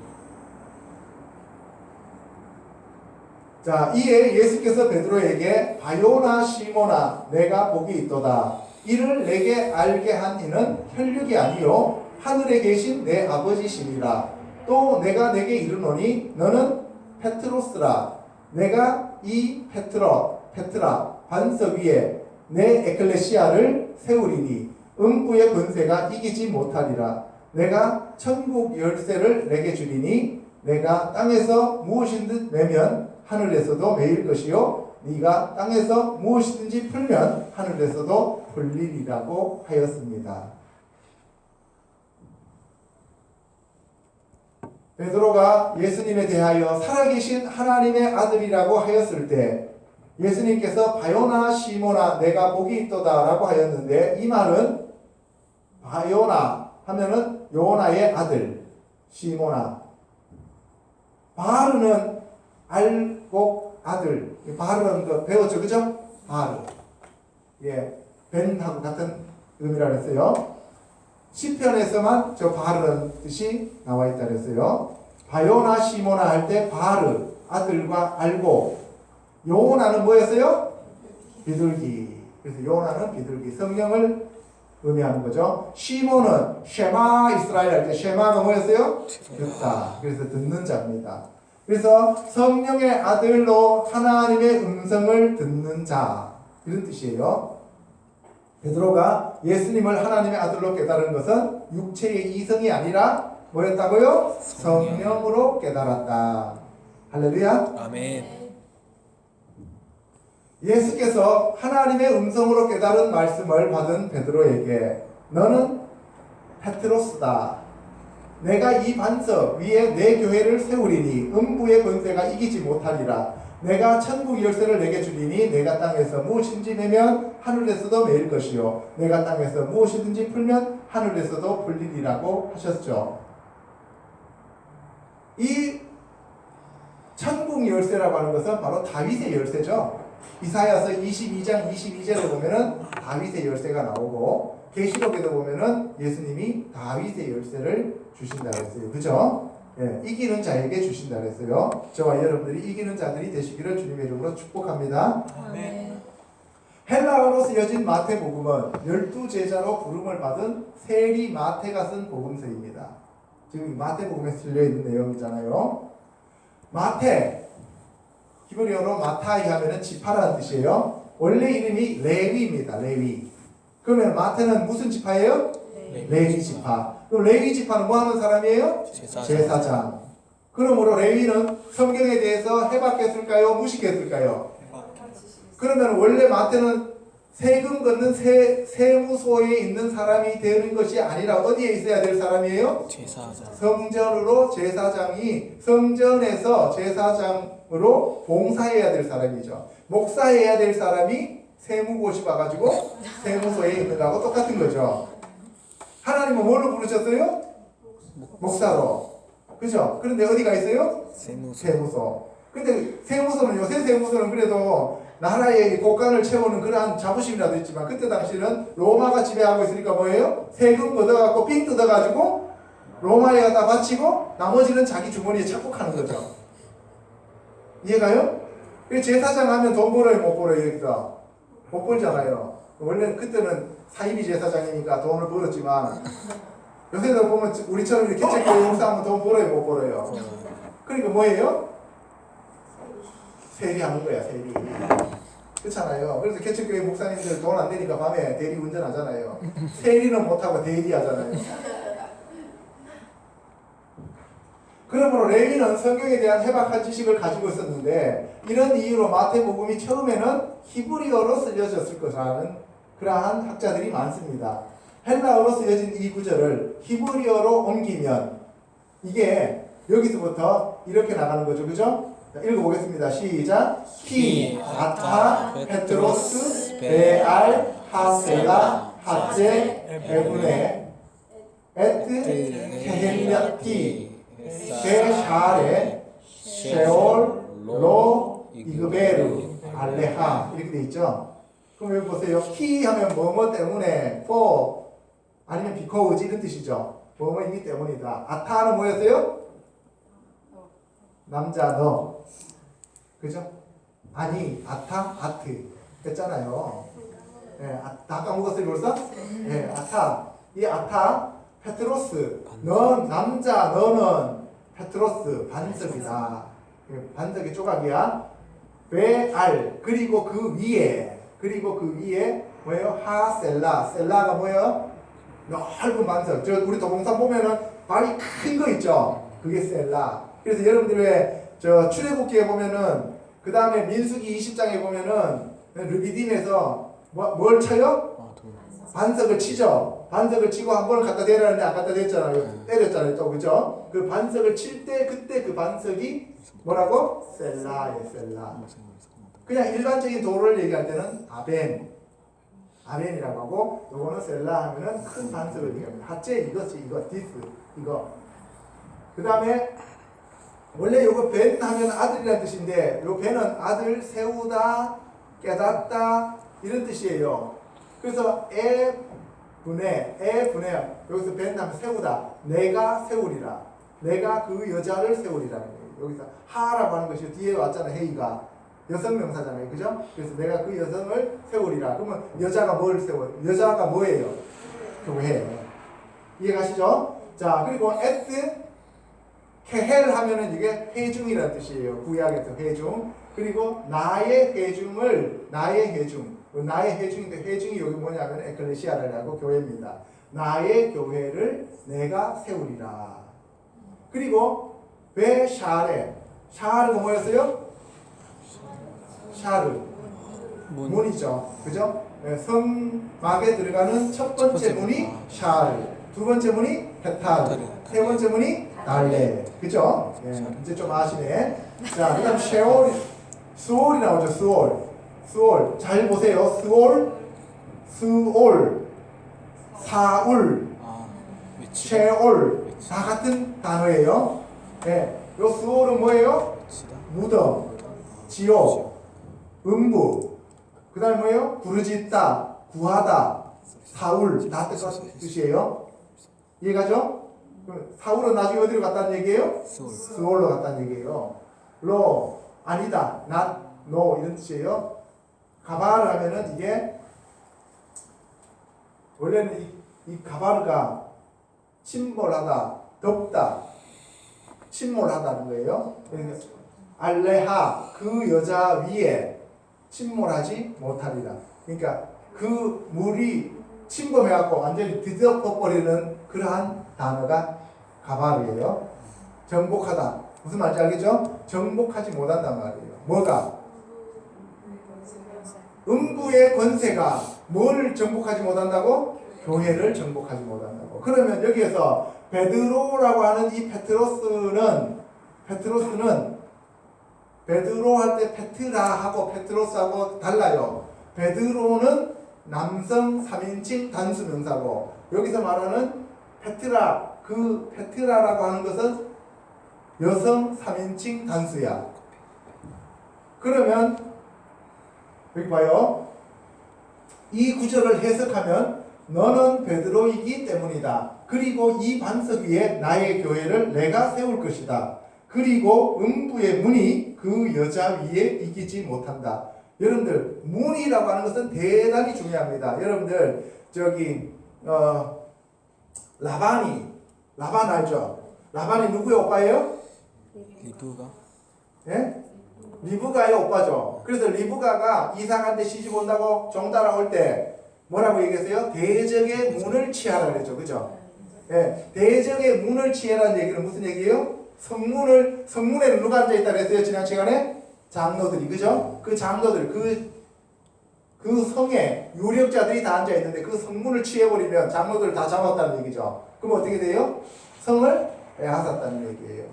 자, 이에 예수께서 베드로에게 바요나 시모나 내가 복이 있도다. 이를 내게 알게 한 이는 혈육이 아니요 하늘에 계신 내 아버지시니라. 또 내가 내게 이르노니 너는 페트로스라. 내가 이 페트라 반석 위에 내 에클레시아를 세우리니 음부의 권세가 이기지 못하리라. 내가 천국 열쇠를 내게 주리니 내가 땅에서 무엇이든 매면 하늘에서도 매일 것이요 네가 땅에서 무엇이든지 풀면 하늘에서도 풀리리라고 하였습니다. 베드로가 예수님에 대하여 살아계신 하나님의 아들이라고 하였을 때 예수님께서 바요나 시모나 내가 복이 있도다 라고 하였는데, 이 말은 바요나 하면은 요나의 아들 시모나, 바르는 알곡 아들, 바르는 거 배웠죠, 그죠? 바르, 예, 벤하고 같은 의미라 그랬어요. 시편에서만 저 바르는 뜻이 나와 있다 그랬어요. 바요나 시모나 할 때 바르 아들과 알고, 요나는 뭐였어요? 비둘기. 그래서 요나는 비둘기, 성령을 의미하는 거죠. 시몬은 쉐마 이스라엘 할 때 쉐마가 뭐였어요? 듣다. 그래서 듣는 자입니다. 그래서 성령의 아들로 하나님의 음성을 듣는 자, 이런 뜻이에요. 베드로가 예수님을 하나님의 아들로 깨달은 것은 육체의 이성이 아니라 뭐였다고요? 성령으로 깨달았다. 할렐루야. 아멘. 예수께서 하나님의 음성으로 깨달은 말씀을 받은 베드로에게 너는 페트로스다. 내가 이 반석 위에 내 교회를 세우리니 음부의 권세가 이기지 못하리라. 내가 천국 열쇠를 내게 주리니 내가 땅에서 무엇인지 매면 하늘에서도 매일 것이요 내가 땅에서 무엇이든지 풀면 하늘에서도 풀리리라고 하셨죠. 이 천국 열쇠라고 하는 것은 바로 다윗의 열쇠죠. 이사야서 22장 22절에 보면은 다윗의 열쇠가 나오고, 계시록에도 보면은 예수님이 다윗의 열쇠를 주신다 그랬어요. 그죠? 예, 이기는 자에게 주신다 그랬어요. 저와 여러분들이 이기는 자들이 되시기를 주님의 이름으로 축복합니다. 아멘. 헬라어로 쓰여진 마태복음은 12제자로 부름을 받은 세리 마태가 쓴 복음서입니다. 지금 마태복음에 실려있는 내용이잖아요. 마태, 히브리어로 마타이 하면은 지파라는 뜻이에요. 원래 이름이 레위입니다. 레위. 그러면 마태는 무슨 지파예요? 레위 지파. 그럼 레위 지파는 뭐 하는 사람이에요? 제사장. 그러므로 레위는 성경에 대해서 해박했을까요? 무식했을까요? 그러면 원래 마태는 세금 걷는 세무소에 있는 사람이 되는 것이 아니라 어디에 있어야 될 사람이에요? 제사장. 성전으로 제사장이 성전에서 제사장으로 봉사해야 될 사람이죠. 목사해야 될 사람이 세무고시 봐가지고 세무소에 있는 거하고 똑같은 거죠. 하나님은 뭘로 부르셨어요? 목사로. 그죠? 그런데 어디가 있어요? 세무소. 근데 세무소는 요새 세무소는 그래도 나라의 곳간을 채우는 그러한 자부심이라도 있지만 그때 당시는 로마가 지배하고 있으니까 뭐예요? 세금 걷어갖고 삥 뜯어가지고 로마에 갖다 바치고 나머지는 자기 주머니에 착복하는 거죠. 이해가요? 제사장 하면 돈 벌어요, 못 벌어요? 여기서 못 벌잖아요. 원래 그때는 사이비 제사장이니까 돈을 벌었지만 요새도 보면 우리처럼 이렇게 개척교회 용사하면 돈 벌어요, 못 벌어요? 그러니까 뭐예요? 세리하는 거야, 세리. 그렇잖아요. 그래서 개척교회 목사님들 돈 안 되니까 밤에 대리 운전하잖아요. 세리는 못하고 대리하잖아요. 그러므로 레위는 성경에 대한 해박한 지식을 가지고 있었는데 이런 이유로 마태복음이 처음에는 히브리어로 쓰여졌을 것이라는 그러한 학자들이 많습니다. 헬라어로 쓰여진 이 구절을 히브리어로 옮기면 이게 여기서부터 이렇게 나가는 거죠. 그죠? 자, 읽어보겠습니다. 시작. 히, 아타, 페트로스, 베알, 하셀라, 하제, 에브네, 에트, 케헬리아티, 쉐샤레, 쉐올, 로, 이그베르, 알레하 이렇게 돼 있죠. 그럼 여기 보세요. 히 하면 뭐뭐 때문에, for 아니면 because 이런 뜻이죠. 뭐뭐이기 때문이다. 아타는 뭐였어요? 남자 너. 그죠? 아니 아타 아트 했잖아요. 예, 다 까먹었어요 벌써? 예, 아타. 이 아타 페트로스. 넌 남자 너는 페트로스 반석이다. 반석의 조각이야. 베알 그리고 그 위에 뭐예요? 하셀라. 셀라가 뭐예요? 넓은 반석. 저 우리 도봉산 보면은 발이 큰 거 있죠. 그게 셀라. 그래서 여러분들 저 출애굽기에 보면은 그 다음에 민수기 20장에 보면은 르비딤에서 뭘 쳐요? 반석을 치죠. 반석을 치고 한 번을 갖다 대라는데 안 갖다 댔잖아요. 때렸잖아요. 또 그죠? 그 반석을 칠 때 그때 그 반석이 뭐라고? 셀라예요. 셀라. 그냥 일반적인 도로를 얘기할 때는 아벤이라고 하고 요거는 셀라 하면은 큰 반석을 얘기합니다. 하체 이것이 이거. 그 다음에 원래 요거 벤 하면 아들이라는 뜻인데 요 벤은 아들 세우다 깨닫다 이런 뜻이에요. 그래서 분해 여기서 벤 하면 세우다 내가 세우리라 내가 그 여자를 세우리라는 거예요. 여기서 하라고 하는 것이 뒤에 왔잖아요. 헤이가 여성 명사잖아요. 그죠? 그래서 내가 그 여성을 세우리라. 그러면 여자가 뭘 세워요? 여자가 뭐예요? 교회. 이해가시죠? 자, 그리고 에트 케헬 하면은 이게 회중이라는 뜻이에요. 구약에서 회중. 그리고 나의 회중인데 회중이 여기 뭐냐면 에클레시아라고 교회입니다. 나의 교회를 내가 세우리라. 그리고 샤르가 뭐였어요? 샤르 문이죠. 그죠? 성막에 들어가는 첫 번째 문이 샤르, 두 번째 문이 헤타르, 세 번째 문이 달레. 그죠? 이제 좀 아시네. 자, 그 다음 수올이 나오죠. 수올. 잘 보세요. 수올, 사울, 쉐올 다 같은 단어예요. 요 수올은 뭐예요? 무덤, 지옥, 음부. 그 다음에 뭐예요? 부르짖다, 구하다, 사울 다 뜻이에요. 이해가죠? 사울은 나중에 어디로 갔다는 얘기예요? 스올로 갔다는 얘기예요. 로 아니다, not, no 이런 뜻이에요. 가바르 하면은 이게 원래는 이 가바르가 침몰하다, 덥다, 침몰하다는 거예요. 알레하 그 여자 위에 침몰하지 못하리라. 그러니까 그 물이 침범해갖고 완전히 뒤덮어버리는 그러한 단어가 가발이에요. 정복하다. 무슨 말인지 알겠죠? 정복하지 못한단 말이에요. 뭐가? 음부의 권세가 뭘 정복하지 못한다고? 교회를 정복하지 못한다고. 그러면 여기에서 베드로라고 하는 이 페트로스는 베드로 할 때 페트라하고 페트로스하고 달라요. 베드로는 남성 3인칭 단수 명사고, 여기서 말하는 페트라, 그 페트라라고 하는 것은 여성 3인칭 단수야. 그러면 여기 봐요. 이 구절을 해석하면 너는 베드로이기 때문이다. 그리고 이 반석 위에 나의 교회를 내가 세울 것이다. 그리고 음부의 문이 그 여자 위에 이기지 못한다. 여러분들, 문이라고 하는 것은 대단히 중요합니다. 여러분들 라반 알죠? 라반이 누구의 오빠예요? 리브가? 예? 리브가의 오빠죠. 그래서 리브가가 이삭한테 시집 온다고 종 따라올 때 뭐라고 얘기했어요? 대적의 문을 취하라 그랬죠. 그죠? 예, 대적의 문을 취하라는 얘기는 무슨 얘기예요? 성문에는 누가 앉아있다 그랬어요? 지난 시간에? 장로들이. 그죠? 그 장로들, 그 성에 유력자들이 다 앉아있는데 그 성문을 취해버리면 장로들을 다 잡았다는 얘기죠. 그럼 어떻게 돼요? 성을 빼앗았다는 얘기예요.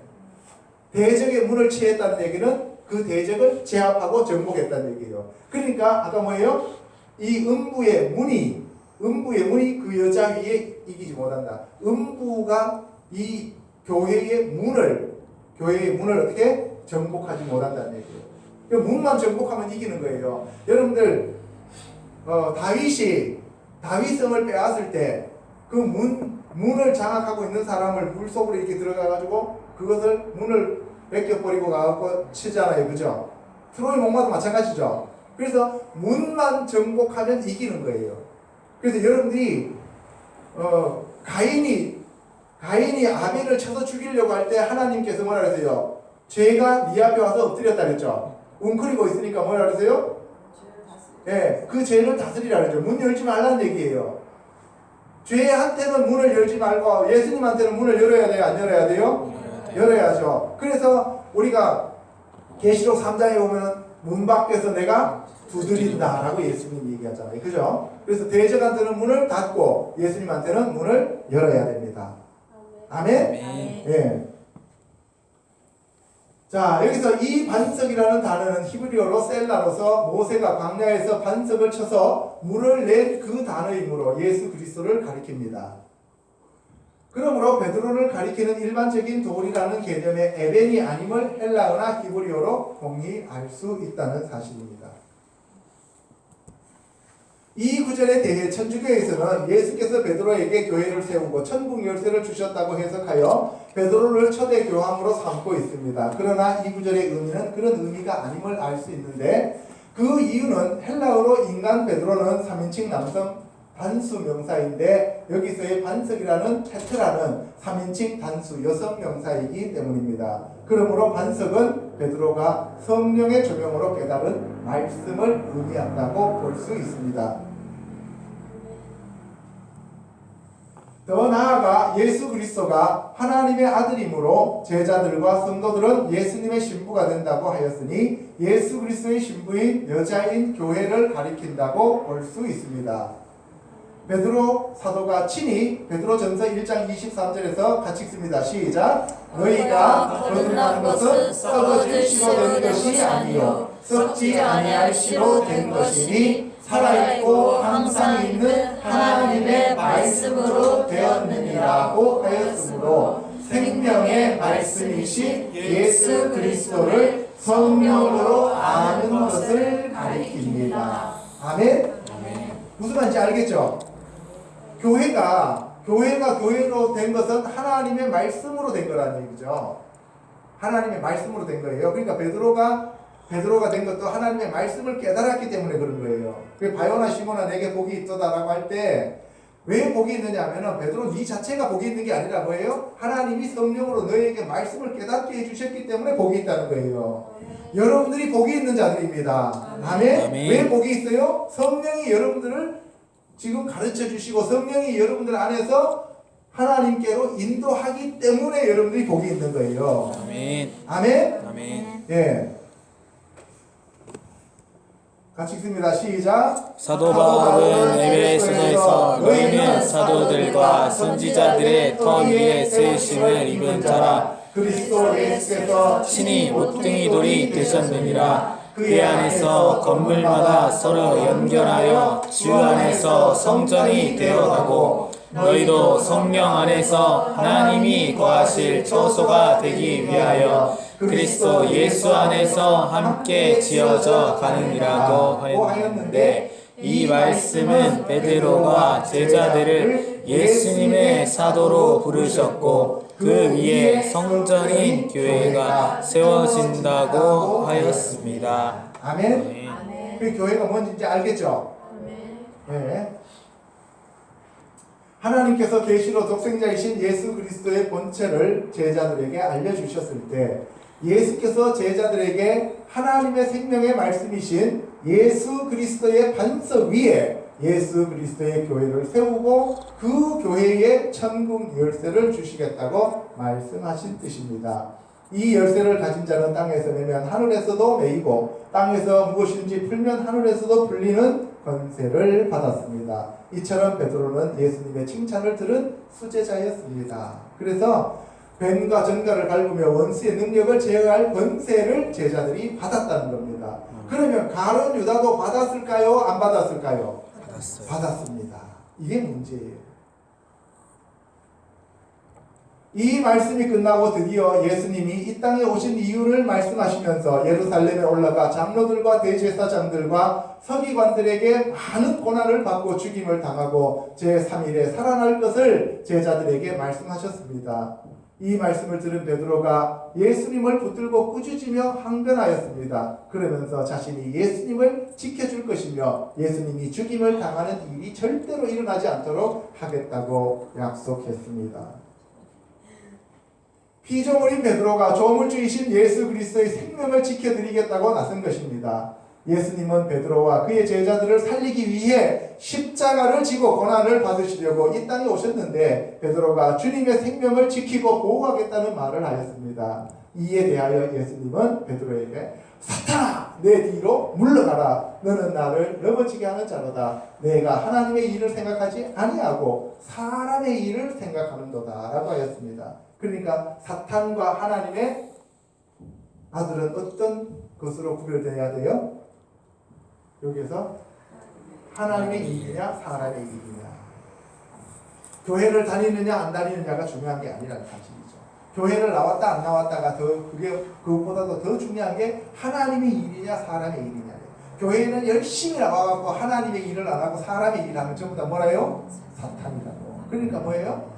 대적의 문을 취했다는 얘기는 그 대적을 제압하고 정복했다는 얘기예요. 그러니까 아까 뭐예요? 이 음부의 문이 그 여자 위에 이기지 못한다. 음부가 이 교회의 문을 어떻게 정복하지 못한다는 얘기예요. 문만 정복하면 이기는 거예요. 여러분들, 다윗성을 빼앗을 때 그 문을 장악하고 있는 사람을 물속으로 이렇게 들어가가지고 그것을 문을 벗겨버리고 가갖고 치잖아요. 그죠? 트로이 목마도 마찬가지죠. 그래서 문만 정복하면 이기는 거예요. 그래서 여러분들이 가인이 아벨을 쳐서 죽이려고 할 때 하나님께서 뭐라 그러세요? 죄가 네 앞에 와서 엎드렸다 그랬죠. 웅크리고 있으니까 뭐라 그러세요? 예, 그 죄를 다스리라 그러죠. 문 열지 말라는 얘기예요. 죄한테는 문을 열지 말고 예수님한테는 문을 열어야 돼요? 안 열어야 돼요? 열어야죠. 그래서 우리가 계시록 3장에 보면 문 밖에서 내가 두드린다라고 예수님이 얘기하잖아요. 그죠? 그래서 대적한테는 문을 닫고 예수님한테는 문을 열어야 됩니다. 아멘? 예. 자, 여기서 이 반석이라는 단어는 히브리어로 셀라로서 모세가 광야에서 반석을 쳐서 물을 낸 그 단어이므로 예수 그리스도를 가리킵니다. 그러므로 베드로를 가리키는 일반적인 돌이라는 개념의 에벤이 아님을 헬라어나 히브리어로 동의할 수 있다는 사실입니다. 이 구절에 대해 천주교에서는 예수께서 베드로에게 교회를 세우고 천국 열쇠를 주셨다고 해석하여 베드로를 초대 교황으로 삼고 있습니다. 그러나 이 구절의 의미는 그런 의미가 아님을 알 수 있는데, 그 이유는 헬라어로 인간 베드로는 3인칭 남성 단수 명사인데 여기서의 반석이라는 페트라는 3인칭 단수 여성 명사이기 때문입니다. 그러므로 반석은 베드로가 성령의 조명으로 깨달은 말씀을 의미한다고 볼 수 있습니다. 더 나아가 예수 그리스도가 하나님의 아들이므로 제자들과 성도들은 예수님의 신부가 된다고 하였으니 예수 그리스도의 신부인 여자인 교회를 가리킨다고 볼 수 있습니다. 베드로 사도가 친히 베드로전서 1장 23절에서 같이 읽습니다. 시작. 너희가 거듭난 것은 썩어질 씨로 된 것이 아니요 썩지 아니할 씨로 된 것이니 살아있고 항상 있는 하나님의 말씀으로 되었느니라고 하였으므로 생명의 말씀이신 예수 그리스도를 성령으로 아는 것을 가리킵니다. 아멘? 무슨 말인지 알겠죠? 교회가 교회로 된 것은 하나님의 말씀으로 된 거라는 얘기죠. 하나님의 말씀으로 된 거예요. 그러니까 베드로가 된 것도 하나님의 말씀을 깨달았기 때문에 그런 거예요. 그 바요나 시몬아 내게 복이 있도다라고 할 때 왜 복이 있느냐 하면은 베드로 네 자체가 복이 있는 게 아니라 뭐예요? 하나님이 성령으로 너에게 말씀을 깨닫게 해주셨기 때문에 복이 있다는 거예요. 여러분들이 복이 있는 자들입니다. 아멘? 왜 복이 있어요? 성령이 여러분들을 지금 가르쳐 주시고 성령이 여러분들 안에서 하나님께로 인도하기 때문에 여러분들이 복이 있는 거예요. 아멘. 아멘? 아멘. 예. 같이 읽습니다. 시작. 사도 바울은 에베소서에서 너희는 사도들과 선지자들의 터 위에 세우심을 입은 자라 그리스도 예수께서 신이 모퉁이 돌이 되셨느니라. 그 안에서 건물마다 서로 연결하여 주 안에서 성전이 되어가고 너희도 성령 안에서 하나님이 거하실 처소가 되기 위하여 그리스도 예수 안에서 함께 지어져 가느니라고 하였는데 이 말씀은 베드로가 제자들을 예수님의 사도로 부르셨고 그 위에 성전인 교회가 세워진다고 하였습니다. 아멘. 그 교회가 뭔지 이제 알겠죠? 네. 하나님께서 계시로 독생자이신 예수 그리스도의 본체를 제자들에게 알려주셨을 때 예수께서 제자들에게 하나님의 생명의 말씀이신 예수 그리스도의 반석 위에 예수 그리스도의 교회를 세우고 그 교회에 천국 열쇠를 주시겠다고 말씀하신 뜻입니다. 이 열쇠를 가진 자는 땅에서 매면 하늘에서도 매이고 땅에서 무엇인지 풀면 하늘에서도 풀리는 권세를 받았습니다. 이처럼 베드로는 예수님의 칭찬을 들은 수제자였습니다. 그래서 뱀과 전갈을 밟으며 원수의 능력을 제어할 권세를 제자들이 받았다는 겁니다. 그러면 가룟 유다도 받았을까요? 안 받았을까요? 받았어요. 받았습니다. 이게 문제예요. 이 말씀이 끝나고 드디어 예수님이 이 땅에 오신 이유를 말씀하시면서 예루살렘에 올라가 장로들과 대제사장들과 서기관들에게 많은 고난을 받고 죽임을 당하고 제3일에 살아날 것을 제자들에게 말씀하셨습니다. 이 말씀을 들은 베드로가 예수님을 붙들고 꾸짖으며 항변하였습니다. 그러면서 자신이 예수님을 지켜줄 것이며 예수님이 죽임을 당하는 일이 절대로 일어나지 않도록 하겠다고 약속했습니다. 피조물인 베드로가 조물주이신 예수 그리스도의 생명을 지켜드리겠다고 나선 것입니다. 예수님은 베드로와 그의 제자들을 살리기 위해 십자가를 지고 고난을 받으시려고 이 땅에 오셨는데 베드로가 주님의 생명을 지키고 보호하겠다는 말을 하였습니다. 이에 대하여 예수님은 베드로에게 사탄아 내 뒤로 물러가라 너는 나를 넘어지게 하는 자로다 내가 하나님의 일을 생각하지 아니하고 사람의 일을 생각하는도다 라고 하였습니다. 그러니까 사탄과 하나님의 아들은 어떤 것으로 구별되어야 돼요? 여기서 하나님의 일이냐 사람의 일이냐 교회를 다니느냐 안 다니느냐가 중요한 게 아니라는 사실이죠. 교회를 나왔다 안 나왔다가 그것보다도 더 중요한 게 하나님의 일이냐 사람의 일이냐. 교회는 열심히 나와갖고 하나님의 일을 안 하고 사람의 일을 하면 전부 다 뭐래요? 사탄이라고. 그러니까 뭐예요?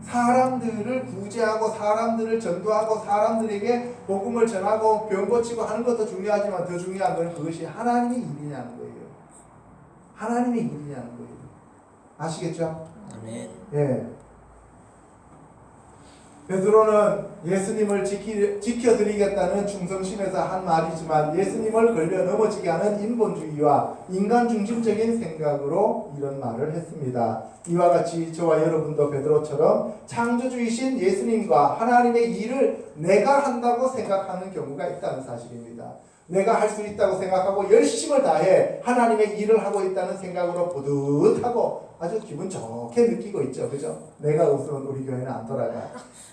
사람들을 구제하고 사람들을 전도하고 사람들에게 복음을 전하고 병 고치고 하는 것도 중요하지만 더 중요한 건 그것이 하나님의 일이냐는 거예요. 하나님의 일이냐는 거예요. 아시겠죠? 아멘. 예. 베드로는 예수님을 지켜드리겠다는 충성심에서 한 말이지만 예수님을 걸려 넘어지게 하는 인본주의와 인간 중심적인 생각으로 이런 말을 했습니다. 이와 같이 저와 여러분도 베드로처럼 창조주이신 예수님과 하나님의 일을 내가 한다고 생각하는 경우가 있다는 사실입니다. 내가 할 수 있다고 생각하고 열심을 다해 하나님의 일을 하고 있다는 생각으로 뿌듯하고 아주 기분 좋게 느끼고 있죠. 그죠? 내가 웃으면 우리 교회는 안 돌아가.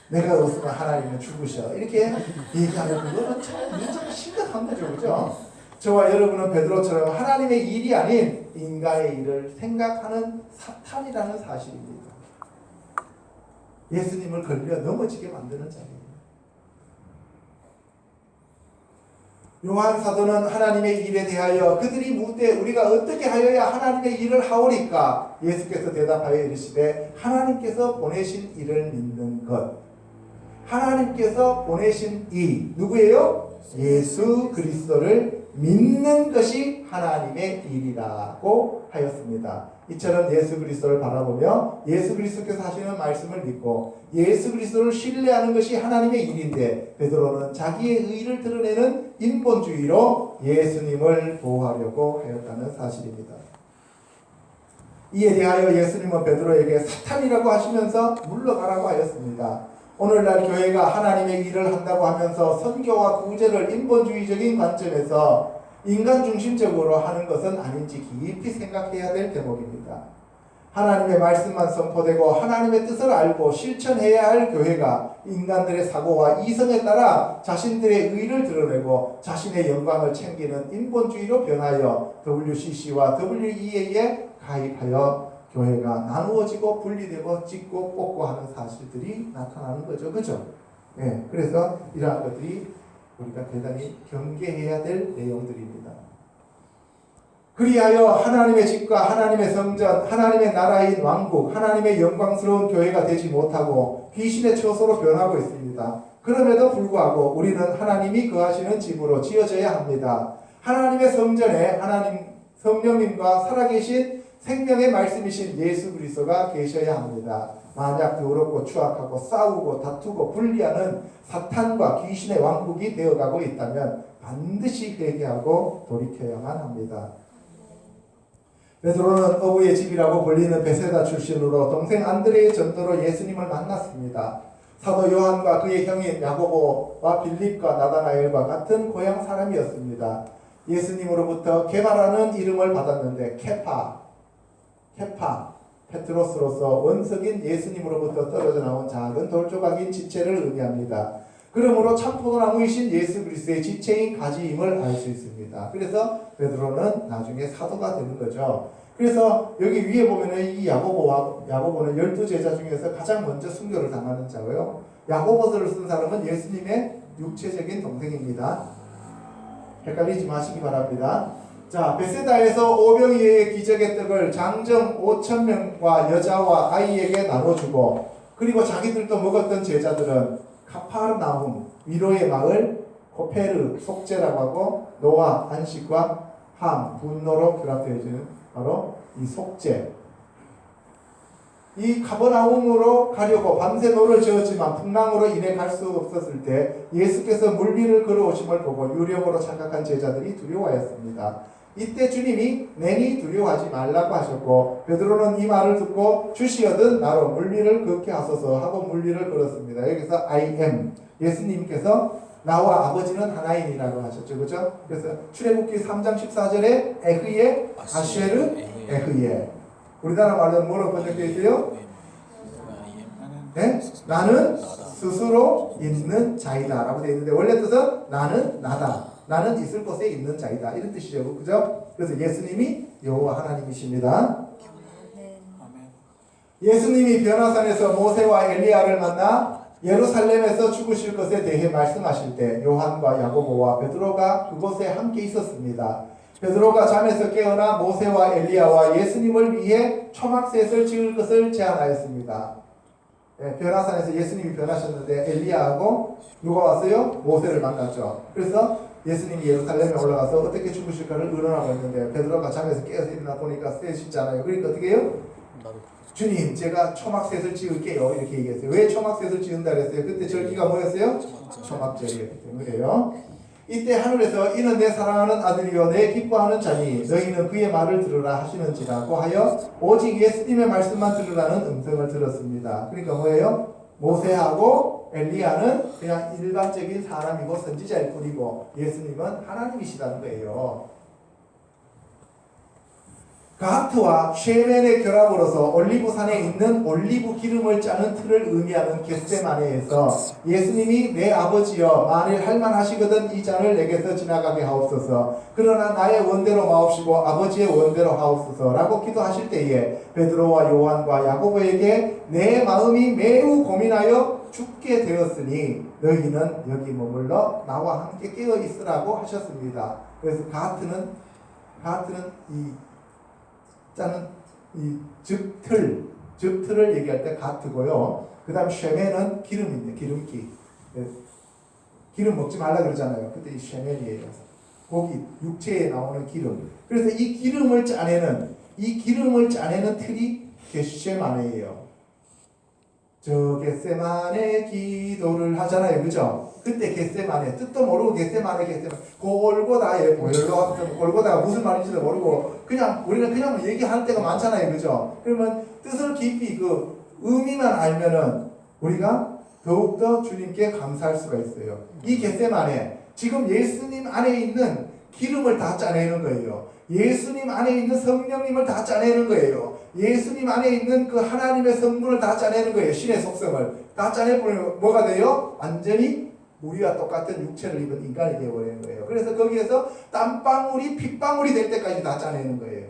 내가 웃으면 하나님은 죽으셔. 이렇게 얘기하면 그거는 참 심각한 거죠. 그죠? 저와 여러분은 베드로처럼 하나님의 일이 아닌 인간의 일을 생각하는 사탄이라는 사실입니다. 예수님을 걸려 넘어지게 만드는 자리예요. 요한 사도는 하나님의 일에 대하여 그들이 묻되 우리가 어떻게 하여야 하나님의 일을 하오리까? 예수께서 대답하여 이르시되 하나님께서 보내신 이를 믿는 것. 하나님께서 보내신 이 누구예요? 예수 그리스도를 믿는 것이 하나님의 일이라고 하였습니다. 이처럼 예수 그리스도를 바라보며 예수 그리스도께서 하시는 말씀을 믿고 예수 그리스도를 신뢰하는 것이 하나님의 일인데 베드로는 자기의 의를 드러내는 인본주의로 예수님을 보호하려고 하였다는 사실입니다. 이에 대하여 예수님은 베드로에게 사탄이라고 하시면서 물러가라고 하였습니다. 오늘날 교회가 하나님의 일을 한다고 하면서 선교와 구제를 인본주의적인 관점에서 인간 중심적으로 하는 것은 아닌지 깊이 생각해야 될 대목입니다. 하나님의 말씀만 선포되고 하나님의 뜻을 알고 실천해야 할 교회가 인간들의 사고와 이성에 따라 자신들의 의를 드러내고 자신의 영광을 챙기는 인본주의로 변하여 WCC와 WEA에 가입하여 교회가 나누어지고 분리되고 찢고 뽑고 하는 사실들이 나타나는 거죠. 그죠? 예, 그래서 이러한 것들이 우리가 대단히 경계해야 될 내용들입니다. 그리하여 하나님의 집과 하나님의 성전, 하나님의 나라인 왕국, 하나님의 영광스러운 교회가 되지 못하고 귀신의 처소로 변하고 있습니다. 그럼에도 불구하고 우리는 하나님이 거하시는 집으로 지어져야 합니다. 하나님의 성전에 하나님 성령님과 살아계신 생명의 말씀이신 예수 그리스도가 계셔야 합니다. 만약 더럽고 추악하고 싸우고 다투고 분리하는 사탄과 귀신의 왕국이 되어가고 있다면 반드시 회개하고 돌이켜야만 합니다. 베드로는 어부의 집이라고 불리는 베세다 출신으로 동생 안드레의 전도로 예수님을 만났습니다. 사도 요한과 그의 형인 야고보와 빌립과 나다나엘과 같은 고향 사람이었습니다. 예수님으로부터 게바라는 이름을 받았는데 케파, 페트로스로서 원석인 예수님으로부터 떨어져 나온 작은 돌조각인 지체를 의미합니다. 그러므로 참포도나무이신 예수 그리스도의 지체인 가지임을 알 수 있습니다. 그래서 베드로는 나중에 사도가 되는 거죠. 그래서 여기 위에 보면은 이 야고보는 12제자 중에서 가장 먼저 순교를 당하는 자고요. 야고보서를 쓴 사람은 예수님의 육체적인 동생입니다. 헷갈리지 마시기 바랍니다. 자, 베세다에서 오병이어의 기적의 떡을 장정 5,000명과 여자와 아이에게 나눠주고, 그리고 자기들도 먹었던 제자들은 카파르나움, 위로의 마을, 코페르, 속죄라고 하고, 노아, 안식과 함, 분노로 결합되어지는 바로 이 속죄. 이 카버나움으로 가려고 밤새 노를 저었지만 풍랑으로 인해 갈 수 없었을 때 예수께서 물 위를 걸어오심을 보고 유력으로 착각한 제자들이 두려워하였습니다. 이때 주님이 냉히 두려워하지 말라고 하셨고, 베드로는 이 말을 듣고 주시어든 나로 물 위를 걷게 하소서 하고 물 위를 걸었습니다. 여기서 I am, 예수님께서 나와 아버지는 하나이니라고 하셨죠. 그렇죠? 그래서 출애굽기 3장 14절에 에흐예 아쉐르 에흐예, 우리나라 말로는 뭐라고 번역되어 있어요? 네? 나는 스스로 있는 자이다 라고 되어 있는데, 원래 뜻은 나는 나다, 나는 있을 곳에 있는 자이다, 이런 뜻이죠. 그죠? 그래서 예수님이 여호와 하나님이십니다. 예수님이 변화산에서 모세와 엘리야를 만나 예루살렘에서 죽으실 것에 대해 말씀하실 때 요한과 야고보와 베드로가 그곳에 함께 있었습니다. 베드로가 잠에서 깨어나 모세와 엘리야와 예수님을 위해 초막셋을 지을 것을 제안하였습니다. 네, 변화산에서 예수님이 변하셨는데 엘리야하고 누가 왔어요? 모세를 만났죠. 그래서 예수님이 예루살렘에 올라가서 어떻게 죽으실까를 의논하고 있는데 베드로가 잠에서 깨어서 일어나 보니까 셋이잖아요. 그러니까 어떻게 해요? 주님, 제가 초막셋을 지을게요, 이렇게 얘기했어요. 왜 초막셋을 지은다 그랬어요? 그때 절기가 뭐였어요? 초막절이었기 때문에요. 이때 하늘에서 이는 내 사랑하는 아들이요 내 기뻐하는 자니 너희는 그의 말을 들으라 하시는지라고 하여 오직 예수님의 말씀만 들으라는 음성을 들었습니다. 그러니까 뭐예요? 모세하고 엘리야는 그냥 일반적인 사람이고 선지자일 뿐이고 예수님은 하나님이시다는 거예요. 가트와 쉐멘의 결합으로서 올리브산에 있는 올리브 기름을 짜는 틀을 의미하는 겟세마네에서 예수님이 내 아버지여 만일 할만하시거든 이 잔을 내게서 지나가게 하옵소서, 그러나 나의 원대로 마옵시고 아버지의 원대로 하옵소서 라고 기도하실 때에 베드로와 요한과 야고보에게 내 마음이 매우 고민하여 죽게 되었으니 너희는 여기 머물러 나와 함께 깨어 있으라고 하셨습니다. 그래서 가트는 이 짜는 이 즉틀을 얘기할 때 가트고요. 그 다음 쉐멘은 기름입니다. 기름기. 기름 먹지 말라 그러잖아요. 그때 이 쉐멘이에요. 고기, 육체에 나오는 기름. 그래서 이 기름을 짜내는 틀이 겟세마네예요. 저 겟세마네 기도를 하잖아요. 그죠? 그때 겟세마네, 뜻도 모르고 겟세마네 골고다에 보일러 골고다가 무슨 말인지도 모르고 그냥 우리는 그냥 얘기할 때가 많잖아요. 그죠? 그러면 뜻을 깊이 그 의미만 알면은 우리가 더욱더 주님께 감사할 수가 있어요. 이 겟세마네, 지금 예수님 안에 있는 기름을 다 짜내는 거예요. 예수님 안에 있는 성령님을 다 짜내는 거예요. 예수님 안에 있는 그 하나님의 성분을 다 짜내는 거예요. 신의 속성을 다 짜내버리면 뭐가 돼요? 완전히 우리와 똑같은 육체를 입은 인간이 되어버리는 거예요. 그래서 거기에서 땀방울이 핏방울이 될 때까지 다 짜내는 거예요.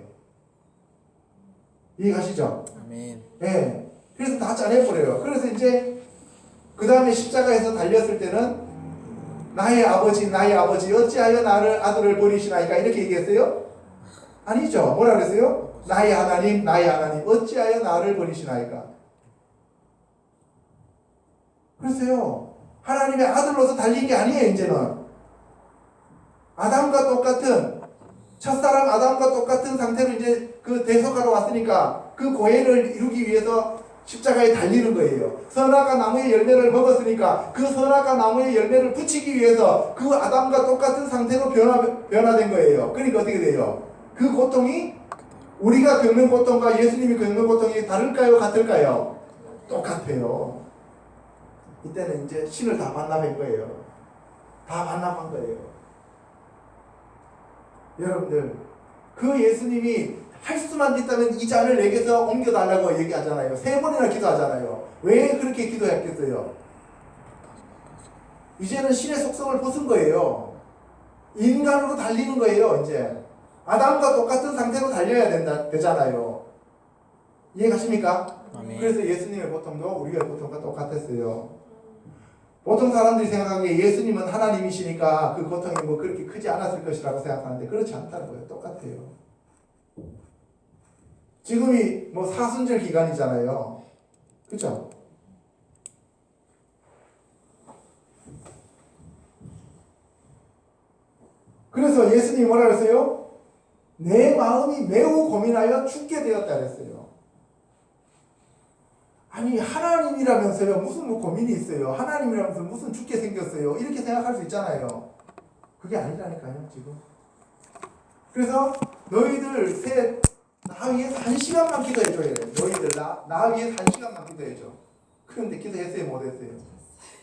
이해가시죠? 아멘. 네. 그래서 다 짜내버려요. 그래서 이제 그 다음에 십자가에서 달렸을 때는 나의 아버지 어찌하여 나를 아들을 버리시나이까 이렇게 얘기했어요? 아니죠. 뭐라 그랬어요? 나의 하나님 어찌하여 나를 버리시나이까. 그래서요, 하나님의 아들로서 달린 게 아니에요. 이제는 아담과 똑같은, 첫사람 아담과 똑같은 상태로 이제 그 대속하러 왔으니까 그 고해를 이루기 위해서 십자가에 달리는 거예요. 선악과 나무의 열매를 먹었으니까 그 선악과 나무의 열매를 붙이기 위해서 그 아담과 똑같은 상태로 변화된 거예요. 그러니까 어떻게 돼요? 그 고통이 우리가 겪는 고통과 예수님이 겪는 고통이 다를까요? 같을까요? 똑같아요. 이때는 이제 신을 다 반납한 거예요. 다 반납한 거예요. 여러분들, 그 예수님이 할 수만 있다면 이 잔을 내게서 옮겨달라고 얘기하잖아요. 3번이나 기도하잖아요. 왜 그렇게 기도했겠어요? 이제는 신의 속성을 벗은 거예요. 인간으로 달리는 거예요. 이제 아담과 똑같은 상태로 달려야 되잖아요. 이해가십니까? 아멘. 그래서 예수님의 고통도 우리의 고통과 똑같았어요. 보통 사람들이 생각하기에 예수님은 하나님이시니까 그 고통이 뭐 그렇게 크지 않았을 것이라고 생각하는데 그렇지 않다는 거예요. 똑같아요. 지금이 뭐 사순절 기간이잖아요. 그죠? 그래서 예수님이 뭐라 그랬어요? 내 마음이 매우 고민하여 죽게 되었다 그랬어요. 아니, 하나님이라면서요, 무슨 뭐 고민이 있어요? 하나님이라면서 무슨 죽게 생겼어요? 이렇게 생각할 수 있잖아요. 그게 아니라니까요, 지금. 그래서 너희들 셋 나 위해서 1시간만 기도해줘야 돼요. 너희들 나 위해서 1시간만 기도해줘. 그런데 기도했어요? 못했어요?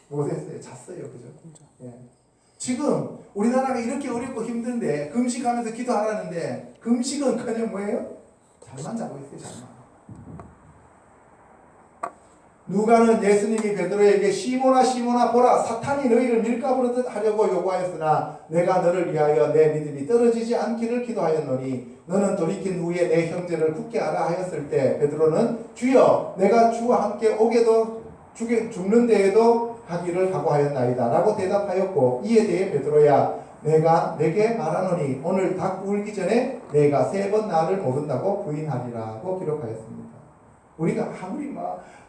못했어요. 잤어요. 그죠? 예. 지금 우리나라가 이렇게 어렵고 힘든데 금식하면서 기도하라는데 금식은커녕 뭐예요? 잠만 자고 있어요. 잠만. 누가는 예수님이 베드로에게 시몬아 보라 사탄이 너희를 밀가부르듯 하려고 요구하였으나 내가 너를 위하여 내 믿음이 떨어지지 않기를 기도하였노니 너는 돌이킨 후에 내 형제를 굳게 하라 하였을 때 베드로는 주여 내가 주와 함께 오게도 죽는 데에도 하기를 각오하였나이다 라고 대답하였고 이에 대해 베드로야 내가 내게 말하노니 오늘 닭 울기 전에 내가 3번 나를 모른다고 부인하리라고 기록하였습니다. 우리가 아무리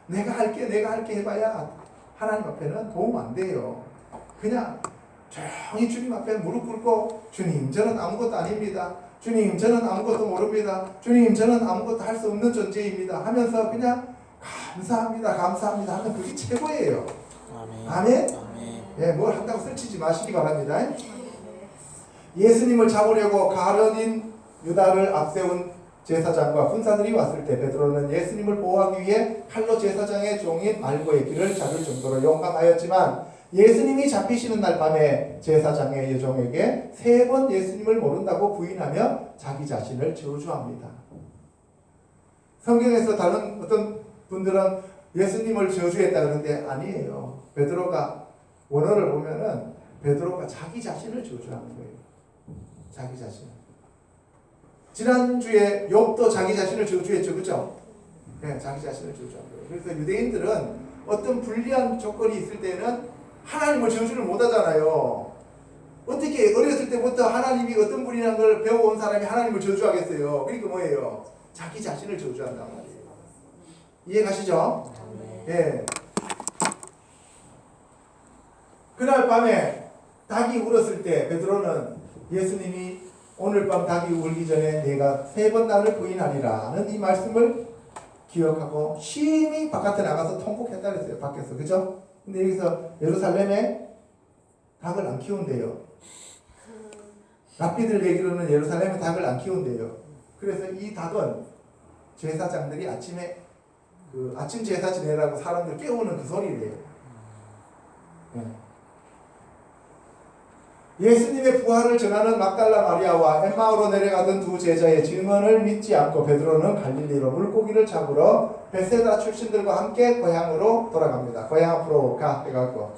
내가 할게 해봐야 하나님 앞에는 도움 안 돼요. 그냥 조용히 주님 앞에 무릎 꿇고 주님 저는 아무것도 아닙니다. 주님 저는 아무것도 모릅니다. 주님 저는 아무것도 할 수 없는 존재입니다 하면서 그냥 감사합니다 하면 그게 최고예요. 아멘? 예, 뭘 한다고 설치지 마시기 바랍니다. 예수님을 잡으려고 가룟인 유다를 앞세운 제사장과 군사들이 왔을 때 베드로는 예수님을 보호하기 위해 칼로 제사장의 종인 말고의 길을 잡을 정도로 용감하였지만 예수님이 잡히시는 날 밤에 제사장의 여종에게 3번 예수님을 모른다고 부인하며 자기 자신을 저주합니다. 성경에서 다른 어떤 분들은 예수님을 저주했다 그러는데 아니에요. 베드로가 원어를 보면은 베드로가 자기 자신을 저주하는 거예요. 자기 자신. 지난주에 욥도 자기 자신을 저주했죠. 그죠? 네, 자기 자신을 저주한 거예요. 그래서 유대인들은 어떤 불리한 조건이 있을 때는 하나님을 저주를 못 하잖아요. 어떻게 어렸을 때부터 하나님이 어떤 분이라는 걸 배워온 사람이 하나님을 저주하겠어요. 그러니까 뭐예요? 자기 자신을 저주한단 말이에요. 이해 가시죠? 예. 그날 밤에 닭이 울었을 때 베드로는 예수님이 오늘 밤 닭이 울기 전에 내가 3번 나를 부인하리라는 이 말씀을 기억하고 심히 바깥에 나가서 통곡했다 그랬어요. 밖에서. 그죠? 근데 여기서 예루살렘에 닭을 안 키운대요. 랍비들 얘기로는 예루살렘에 닭을 안 키운대요. 그래서 이 닭은 제사장들이 아침에 그 아침 제사 지내라고 사람들 깨우는 그 소리래요. 네. 예수님의 부활을 전하는 막달라 마리아와 엠마오로 내려가던 두 제자의 증언을 믿지 않고 베드로는 갈릴리로 물고기를 잡으러 베세다 출신들과 함께 고향으로 돌아갑니다. 고향 앞으로 가 해갖고.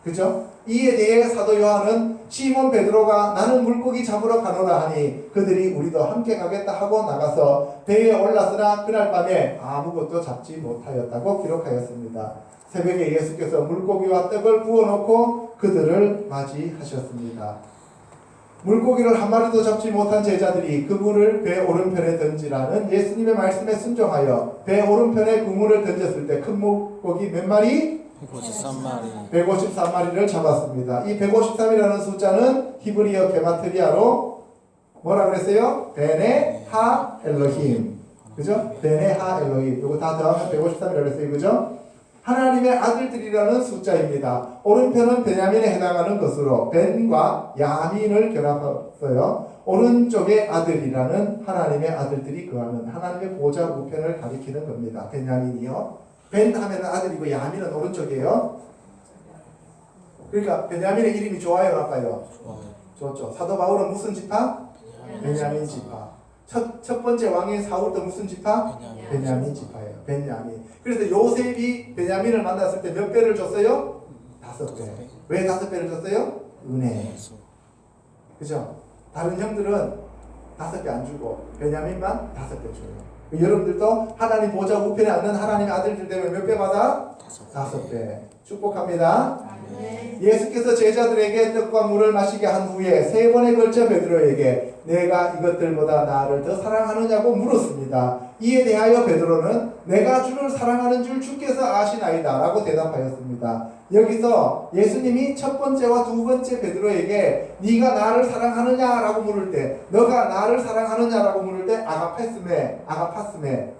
그죠? 이에 대해 사도 요한은 시몬 베드로가 나는 물고기 잡으러 가노라 하니 그들이 우리도 함께 가겠다 하고 나가서 배에 올랐으나 그날 밤에 아무것도 잡지 못하였다고 기록하였습니다. 새벽에 예수께서 물고기와 떡을 구워놓고 그들을 맞이하셨습니다. 물고기를 한 마리도 잡지 못한 제자들이 그물을 배 오른편에 던지라는 예수님의 말씀에 순종하여 배 오른편에 그물을 던졌을 때 큰 물고기 몇 마리? 153마리. 153마리를 잡았습니다. 이 153이라는 숫자는 히브리어 게마트리아로 뭐라 그랬어요? 베네 하 엘로힘. 그죠? 베네 하 엘로힘. 이거 다 더하면 153이라고 그랬어요. 그죠? 하나님의 아들들이라는 숫자입니다. 오른편은 베냐민에 해당하는 것으로 벤과 야민을 결합했어요. 오른쪽의 아들이라는 하나님의 아들들이 거하는 하나님의 보좌 우편을 가리키는 겁니다. 베냐민이요. 벤 하면 아들이고 야민은 오른쪽이에요. 그러니까 베냐민의 이름이 좋아요, 나빠요? 좋죠. 사도 바울은 무슨 지파? 베냐민 지파. 첫 번째 왕인 사울도 무슨 지파? 베냐민 지파예요. 베냐민. 그래서 요셉이 베냐민을 만났을 때 몇 배를 줬어요? 5배. 왜 5배를 줬어요? 은혜. 그죠? 다른 형들은 5배 안 주고 베냐민만 5배 줘요. 여러분들도 하나님 보좌 우편에 앉는 하나님의 아들들 되면 몇 배 받아? 5배. 축복합니다. 예수께서 제자들에게 떡과 물을 마시게 한 후에 3번에 걸쳐 베드로에게 내가 이것들보다 나를 더 사랑하느냐고 물었습니다. 이에 대하여 베드로는 내가 주를 사랑하는 줄 주께서 아시나이다 라고 대답하였습니다. 여기서 예수님이 첫 번째와 두 번째 베드로에게 네가 나를 사랑하느냐 라고 물을 때 너가 나를 사랑하느냐 라고 물을 때 아가파스메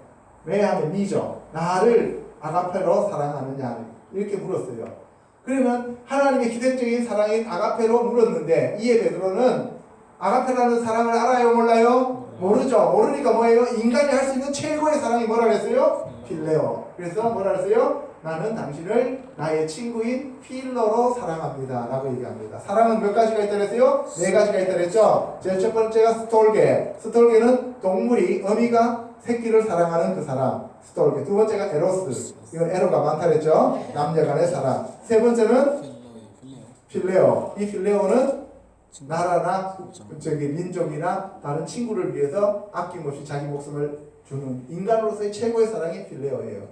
왜 하면 니죠. 나를 아가페로 사랑하느냐 이렇게 물었어요. 그러면 하나님의 기생적인 사랑인 아가페로 물었는데 이에 베드로는 아가페라는 사랑을 알아요? 몰라요? 모르죠. 모르니까 뭐예요? 인간이 할 수 있는 최고의 사랑이 뭐라 그랬어요? 필레오. 그래서 뭐라 그랬어요? 나는 당신을 나의 친구인 필러로 사랑합니다 라고 얘기합니다. 사랑은 몇 가지가 있다 그랬어요? 4가지가 있다 그랬죠? 제일 첫 번째가 스톨게. 스톨게는 동물이 어미가 새끼를 사랑하는 그 사람. 스톨게. 두 번째가 에로스. 이건 에로가 많다 그랬죠? 남녀 간의 사랑. 세 번째는 필레오. 이 필레오는 나라나 민족이나 다른 친구를 위해서 아낌없이 자기 목숨을 주는 인간으로서의 최고의 사랑이 필레오예요.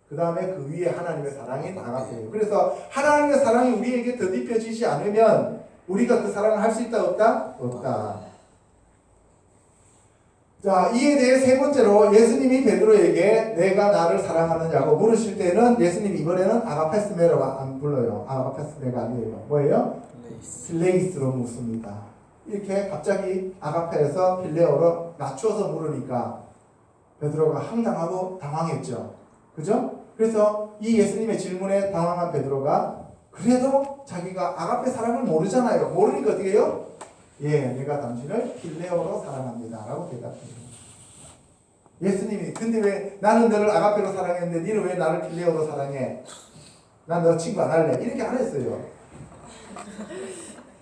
그 다음에 그 위에 하나님의 사랑인 아가페예요. 그래서 하나님의 사랑이 우리에게 덧입혀지지 않으면 우리가 그 사랑을 할 수 있다 없다? 없다. 자, 이에 대해 세 번째로 예수님이 베드로에게 내가 나를 사랑하느냐고 물으실 때는 예수님이 이번에는 아가페스메라고 안 불러요. 아가페스메가 아니에요. 뭐예요? 필레이스로 묻습니다. 이렇게 갑자기 아가페에서 필레오로 낮춰서 물으니까 베드로가 황당하고 당황했죠. 그죠? 그래서 이 예수님의 질문에 당황한 베드로가 그래도 자기가 아가페 사랑을 모르잖아요. 모르니까 어떻게 해요? 예, 내가 당신을 필레오로 사랑합니다 라고 대답해요. 예수님이 근데 왜 나는 너를 아가페로 사랑했는데 너는 왜 나를 필레오로 사랑해? 난 너 친구 안 할래. 이렇게 안 했어요.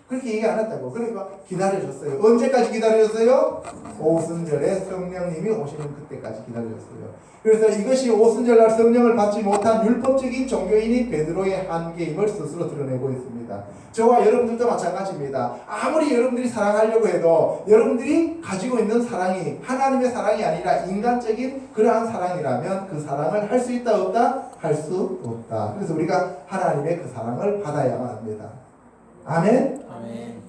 그렇게 얘기 안 했다고. 그러니까 기다려줬어요. 언제까지 기다려줬어요? 오순절에 성령님이 오시는 그때까지 기다려줬어요. 그래서 이것이 오순절날 성령을 받지 못한 율법적인 종교인이 베드로의 한계임을 스스로 드러내고 있습니다. 저와 여러분들도 마찬가지입니다. 아무리 여러분들이 사랑하려고 해도 여러분들이 가지고 있는 사랑이 하나님의 사랑이 아니라 인간적인 그러한 사랑이라면 그 사랑을 할 수 있다 없다? 할 수 없다. 그래서 우리가 하나님의 그 사랑을 받아야만 합니다. 아멘? 아멘.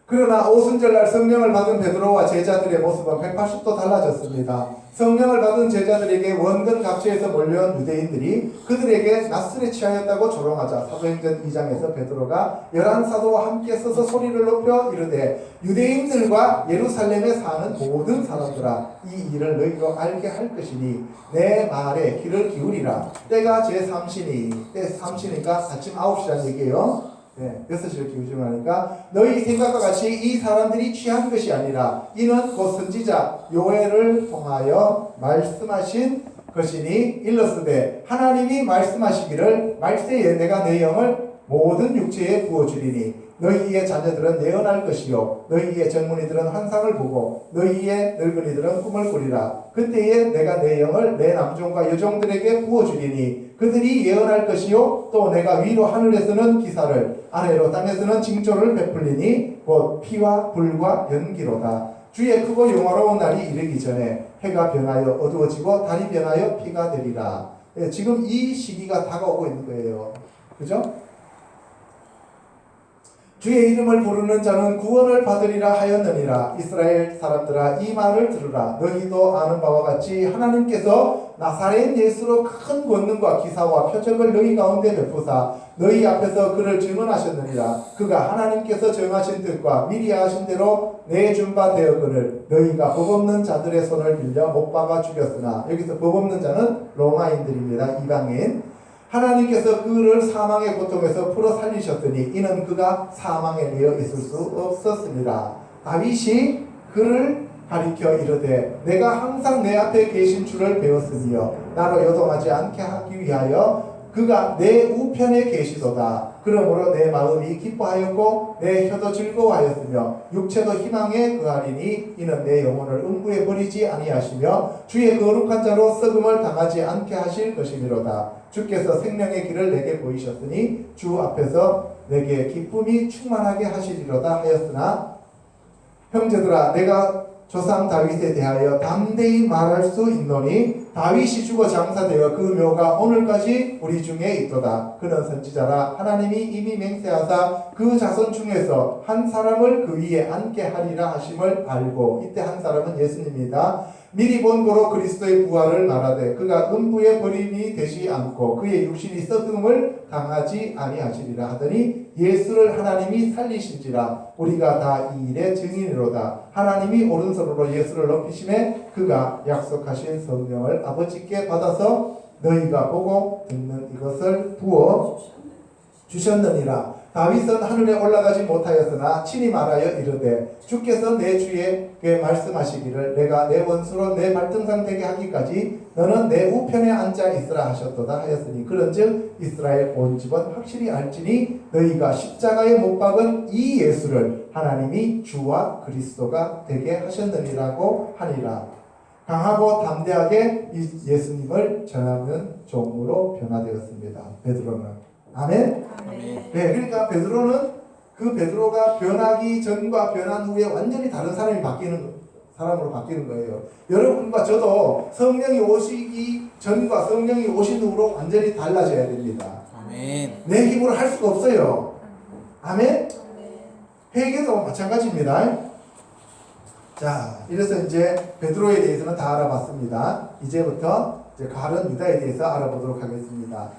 그러나 오순절날 성령을 받은 베드로와 제자들의 모습은 180도 달라졌습니다. 성령을 받은 제자들에게 원근 각지에서 몰려온 유대인들이 그들에게 낯설에 취하였다고 조롱하자 사도행전 2장에서 베드로가 11사도와 함께 서서 소리를 높여 이르되 유대인들과 예루살렘에 사는 모든 사람들아 이 일을 너희로 알게 할 것이니 내 말에 귀를 기울이라. 때가 제3시니 때 3시니까 아침 9시란 얘기예요. 네, 6시를 기울이면 하니까 너희 생각과 같이 이 사람들이 취한 것이 아니라 이는 곧 선지자 요엘을 통하여 말씀하신 것이니 일렀으되 하나님이 말씀하시기를 말세에 내가 내 영을 모든 육체에 부어주리니 너희의 자녀들은 예언할 것이요 너희의 젊은이들은 환상을 보고 너희의 늙은이들은 꿈을 꾸리라. 그때에 내가 내 영을 내 남종과 여종들에게 부어주리니 그들이 예언할 것이요 또 내가 위로 하늘에서는 기사를 아래로 땅에서는 징조를 베풀리니 곧 피와 불과 연기로다. 주의 크고 영화로운 날이 이르기 전에 해가 변하여 어두워지고 달이 변하여 피가 되리라. 예, 지금 이 시기가 다가오고 있는 거예요. 그죠? 주의 이름을 부르는 자는 구원을 받으리라 하였느니라. 이스라엘 사람들아 이 말을 들으라. 너희도 아는 바와 같이 하나님께서 나사렛 예수로 큰 권능과 기사와 표적을 너희 가운데 베푸사 너희 앞에서 그를 증언하셨느니라. 그가 하나님께서 정하신 뜻과 미리 하신 대로 내준 바 되었거늘 너희가 법 없는 자들의 손을 빌려 못 박아 죽였으나 여기서 법 없는 자는 로마인들입니다. 이방인. 하나님께서 그를 사망의 고통에서 풀어 살리셨더니 이는 그가 사망에 매여 있을 수 없었습니다. 다윗이 그를 가리켜 이르되 내가 항상 내 앞에 계신 줄을 배웠으며 나로 요동하지 않게 하기 위하여 그가 내 우편에 계시도다. 그러므로 내 마음이 기뻐하였고 내 혀도 즐거워하였으며 육체도 희망에 거하리니 이는 내 영혼을 음부에 버리지 아니하시며 주의 거룩한 자로 썩음을 당하지 않게 하실 것이미로다. 주께서 생명의 길을 내게 보이셨으니 주 앞에서 내게 기쁨이 충만하게 하시리로다 하였으나 형제들아 내가 조상 다윗에 대하여 담대히 말할 수 있노니 다윗이 죽어 장사되어 그 묘가 오늘까지 우리 중에 있도다. 그는 선지자라 하나님이 이미 맹세하사 그 자손 중에서 한 사람을 그 위에 앉게 하리라 하심을 알고 이때 한 사람은 예수님이다. 미리 본 고로 그리스도의 부활을 말하되 그가 음부에 버림이 되지 않고 그의 육신이 썩음을 당하지 아니하시리라 하더니 예수를 하나님이 살리신지라 우리가 다 이 일의 증인이로다. 하나님이 오른손으로 예수를 높이심에 그가 약속하신 성령을 아버지께 받아서 너희가 보고 듣는 이것을 부어 주셨느니라. 다윗은 하늘에 올라가지 못하였으나 친히 말하여 이르되 주께서 내 주에게 말씀하시기를 내가 내 원수로 내 발등상 되게 하기까지 너는 내 우편에 앉아 있으라 하셨도다 하였으니 그런즉 이스라엘 온 집은 확실히 알지니 너희가 십자가에 못 박은 이 예수를 하나님이 주와 그리스도가 되게 하셨느니라고 하니라. 강하고 담대하게 예수님을 전하는 종으로 변화되었습니다. 베드로는. 아멘? 아멘. 네, 그러니까 베드로는 그 베드로가 변하기 전과 변한 후에 완전히 다른 사람으로 바뀌는 거예요. 여러분과 저도 성령이 오시기 전과 성령이 오신 후로 완전히 달라져야 됩니다. 아멘. 내 힘으로 할 수가 없어요. 아멘? 회개도 마찬가지입니다. 자, 이래서 이제 베드로에 대해서는 다 알아봤습니다. 이제부터 가룟 유다에 대해서 알아보도록 하겠습니다.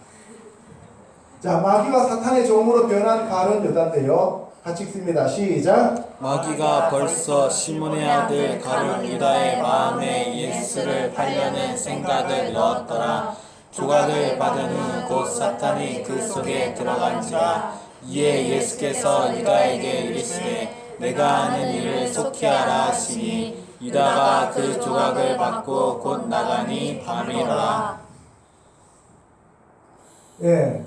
자, 마귀와 사탄의 종으로 변한 가룟 유다인데요. 같이 읽습니다. 시작. 마귀가 벌써 시몬의 아들 가룟 유다의 마음에 예수를 팔려는 생각을 넣었더라. 조각을 받은 후 곧 사탄이 그 속에 들어간지라. 이에 예수께서 유다에게 이르시되 내가 하는 일을 속히 하라 하시니 유다가 그 조각을 받고 곧 나가니 밤이라. 예.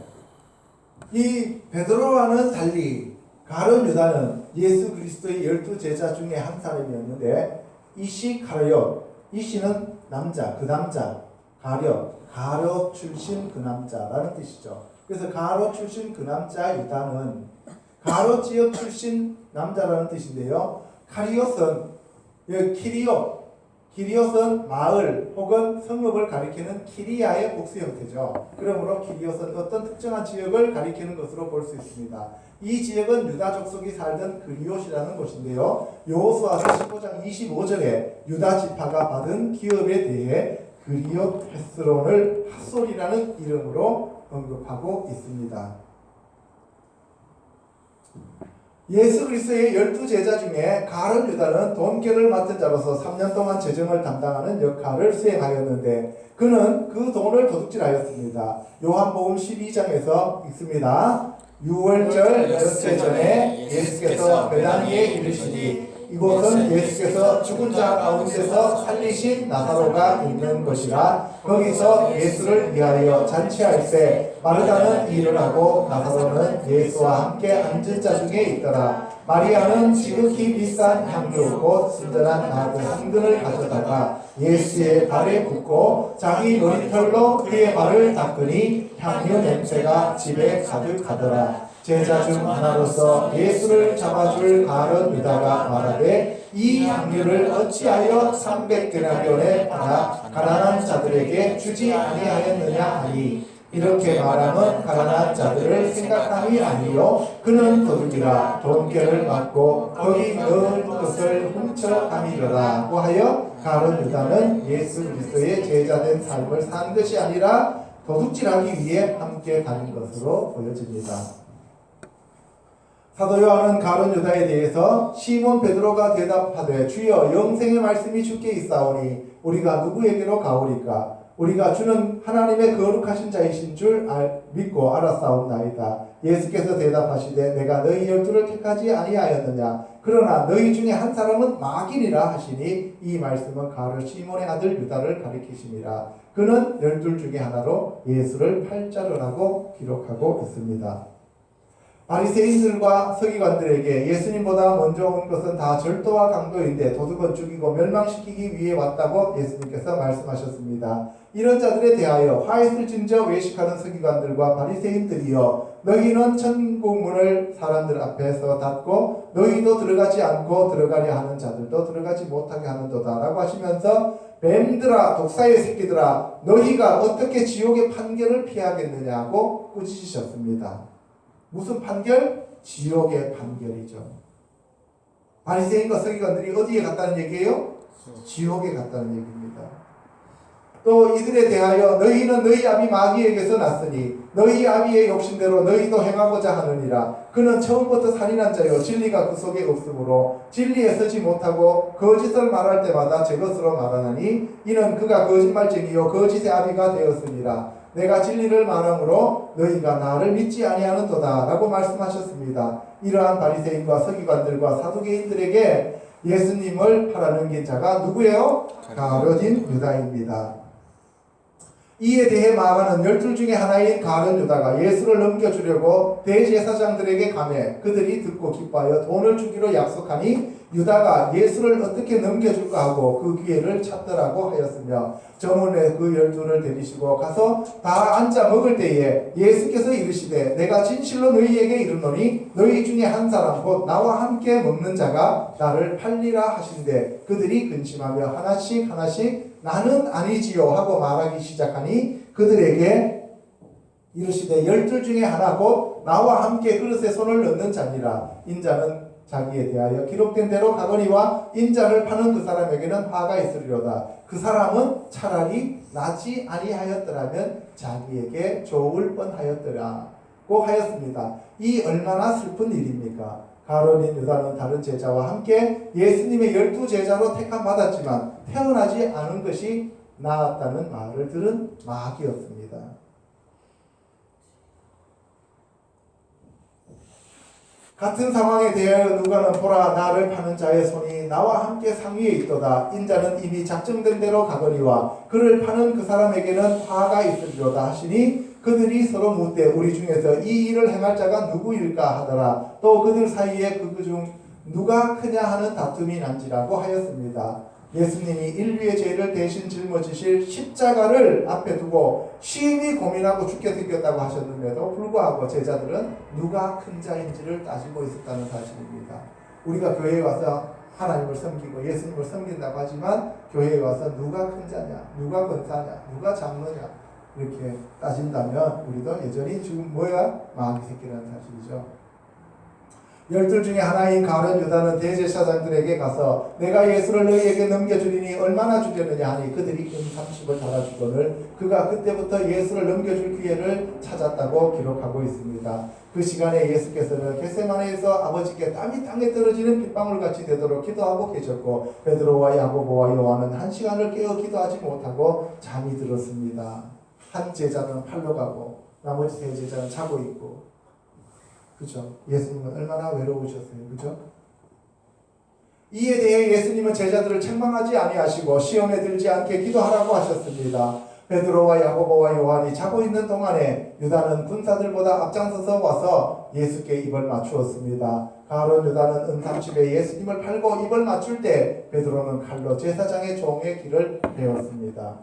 이 베드로와는 달리 가룟 유다는 예수 그리스도의 12제자 중에 한 사람이었는데 이씨 가룟, 이씨는 남자, 그 남자, 가룟 출신 그 남자라는 뜻이죠. 그래서 가룟 출신 그 남자 유다는 가룟 지역 출신 남자라는 뜻인데요. 카리옷은 키리옷, 키리옷은 마을 혹은 성읍을 가리키는 키리아의 복수 형태죠. 그러므로 키리옷은 어떤 특정한 지역을 가리키는 것으로 볼 수 있습니다. 이 지역은 유다 족속이 살던 그리옷이라는 곳인데요. 여호수아서 15장 25절에 유다 지파가 받은 기업에 대해 그리옷 헤스론을 핫솔이라는 이름으로 언급하고 있습니다. 예수 그리스도의 12제자 중에 가룟 유다는 돈계를 맡은 자로서 3년 동안 재정을 담당하는 역할을 수행하였는데 그는 그 돈을 도둑질하였습니다. 요한복음 12장에서 읽습니다. 6월절 엿새 전에 예수께서 베다니에 이르시니 이곳은 예수께서 죽은 자 가운데서 살리신 나사로가 있는 곳이라. 거기서 예수를 위하여 잔치할 때 마르다는 일을 하고 나사로는 예수와 함께 앉은 자 중에 있더라. 마리아는 지극히 비싼 향유 곧 순전한 나드 한 근을 가져다가 예수의 발에 붓고 자기 머리털로 그의 발을 닦으니 향유 냄새가 집에 가득하더라. 제자 중 하나로서 예수를 잡아줄 가룟 유다가 말하되 이 향유를 어찌하여 300데나리온에 팔아 가난한 자들에게 주지 아니하였느냐 하니 이렇게 말하면 가난한 자들을 생각함이 아니요 그는 도둑이라 돈계를 받고 거기 넣은 것을 훔쳐가미려라고 하여 가룟 유다는 예수 그리스도의 제자된 삶을 산 것이 아니라 도둑질하기 위해 함께 다닌 것으로 보여집니다. 사도 요한은 가룟 유다에 대해서 시몬 베드로가 대답하되 주여 영생의 말씀이 주께 있사오니 우리가 누구에게로 가오리까? 우리가 주는 하나님의 거룩하신 자이신 줄 믿고 알았사옵나이다. 예수께서 대답하시되 내가 너희 12를 택하지 아니하였느냐? 그러나 너희 중에 한 사람은 마귀니라 하시니 이 말씀은 가룟 시몬의 아들 유다를 가리키심이라. 그는 12 중에 하나로 예수를 팔자로라고 기록하고 있습니다. 바리새인들과 서기관들에게 예수님보다 먼저 온 것은 다 절도와 강도인데 도둑은 죽이고 멸망시키기 위해 왔다고 예수님께서 말씀하셨습니다. 이런 자들에 대하여 화했을 진저 외식하는 서기관들과 바리새인들이여 너희는 천국문을 사람들 앞에서 닫고 너희도 들어가지 않고 들어가려 하는 자들도 들어가지 못하게 하는도다 라고 하시면서 뱀들아 독사의 새끼들아 너희가 어떻게 지옥의 판결을 피하겠느냐고 꾸짖으셨습니다. 무슨 판결? 지옥의 판결이죠. 바리새인과 서기관들이 어디에 갔다는 얘기예요? 지옥에 갔다는 얘기입니다. 또 이들에 대하여 너희는 너희 아비 마귀에게서 났으니 너희 아비의 욕심대로 너희도 행하고자 하느니라. 그는 처음부터 살인한 자요 진리가 그 속에 없으므로 진리에 서지 못하고 거짓을 말할 때마다 제 것으로 말하나니 이는 그가 거짓말쟁이요 거짓의 아비가 되었으니라. 내가 진리를 말하므로 너희가 나를 믿지 아니하는도다 라고 말씀하셨습니다. 이러한 바리새인과 서기관들과 사두개인들에게 예수님을 팔아넘긴 자가 누구예요? 가룟 유다입니다. 이에 대해 말하는 12 중에 하나인 가룟 유다가 예수를 넘겨주려고 대제사장들에게 가매 그들이 듣고 기뻐하여 돈을 주기로 약속하니 유다가 예수를 어떻게 넘겨줄까 하고 그 기회를 찾더라고 하였으며 저문에 그 12를 데리시고 가서 다 앉아 먹을 때에 예수께서 이르시되 내가 진실로 너희에게 이르노니 너희 중에 한 사람 곧 나와 함께 먹는 자가 나를 팔리라 하신대 그들이 근심하며 하나씩 나는 아니지요 하고 말하기 시작하니 그들에게 이르시되 12 중에 하나 곧 나와 함께 그릇에 손을 넣는 자니라. 인자는 자기에 대하여 기록된 대로 가거니와 인자를 파는 그 사람에게는 화가 있으리로다. 그 사람은 차라리 나지 아니하였더라면 자기에게 좋을 뻔하였더라고 하였습니다. 이 얼마나 슬픈 일입니까? 가룟인 유다는 다른 제자와 함께 예수님의 12제자로 택함 받았지만 태어나지 않은 것이 나았다는 말을 들은 마귀였습니다. 같은 상황에 대하여 누가는 보라 나를 파는 자의 손이 나와 함께 상위에 있도다. 인자는 이미 작정된 대로 가거니와 그를 파는 그 사람에게는 화가 있으리로다 하시니 그들이 서로 묻되 우리 중에서 이 일을 행할 자가 누구일까 하더라. 또 그들 사이에 그 중 누가 크냐 하는 다툼이 난지라고 하였습니다. 예수님이 인류의 죄를 대신 짊어지실 십자가를 앞에 두고 심히 고민하고 죽게 생겼다고 하셨는데도 불구하고 제자들은 누가 큰 자인지를 따지고 있었다는 사실입니다. 우리가 교회에 와서 하나님을 섬기고 예수님을 섬긴다고 하지만 교회에 와서 누가 큰 자냐, 누가 권사냐, 누가 장로냐 이렇게 따진다면 우리도 여전히 지금 뭐야? 마귀 새끼라는 사실이죠. 12 중에 하나인 가룟 유다는 대제사장들에게 가서 내가 예수를 너희에게 넘겨주리니 얼마나 주려느냐 하니 그들이 금 30을 달아주거늘 그가 그때부터 예수를 넘겨줄 기회를 찾았다고 기록하고 있습니다. 그 시간에 예수께서는 겟세마네에서 아버지께 땀이 땅에 떨어지는 빗방울같이 되도록 기도하고 계셨고 베드로와 야고보와 요한은 1시간을 깨어 기도하지 못하고 잠이 들었습니다. 한 제자는 팔로 가고 나머지 3 제자는 자고 있고 그죠? 예수님은 얼마나 외로우셨어요. 그죠? 이에 대해 예수님은 제자들을 책망하지 아니하시고 시험에 들지 않게 기도하라고 하셨습니다. 베드로와 야고보와 요한이 자고 있는 동안에 유다는 군사들보다 앞장서서 와서 예수께 입을 맞추었습니다. 가룟 유다는 은탐집에 예수님을 팔고 입을 맞출 때 베드로는 칼로 제사장의 종의 길을 베었습니다.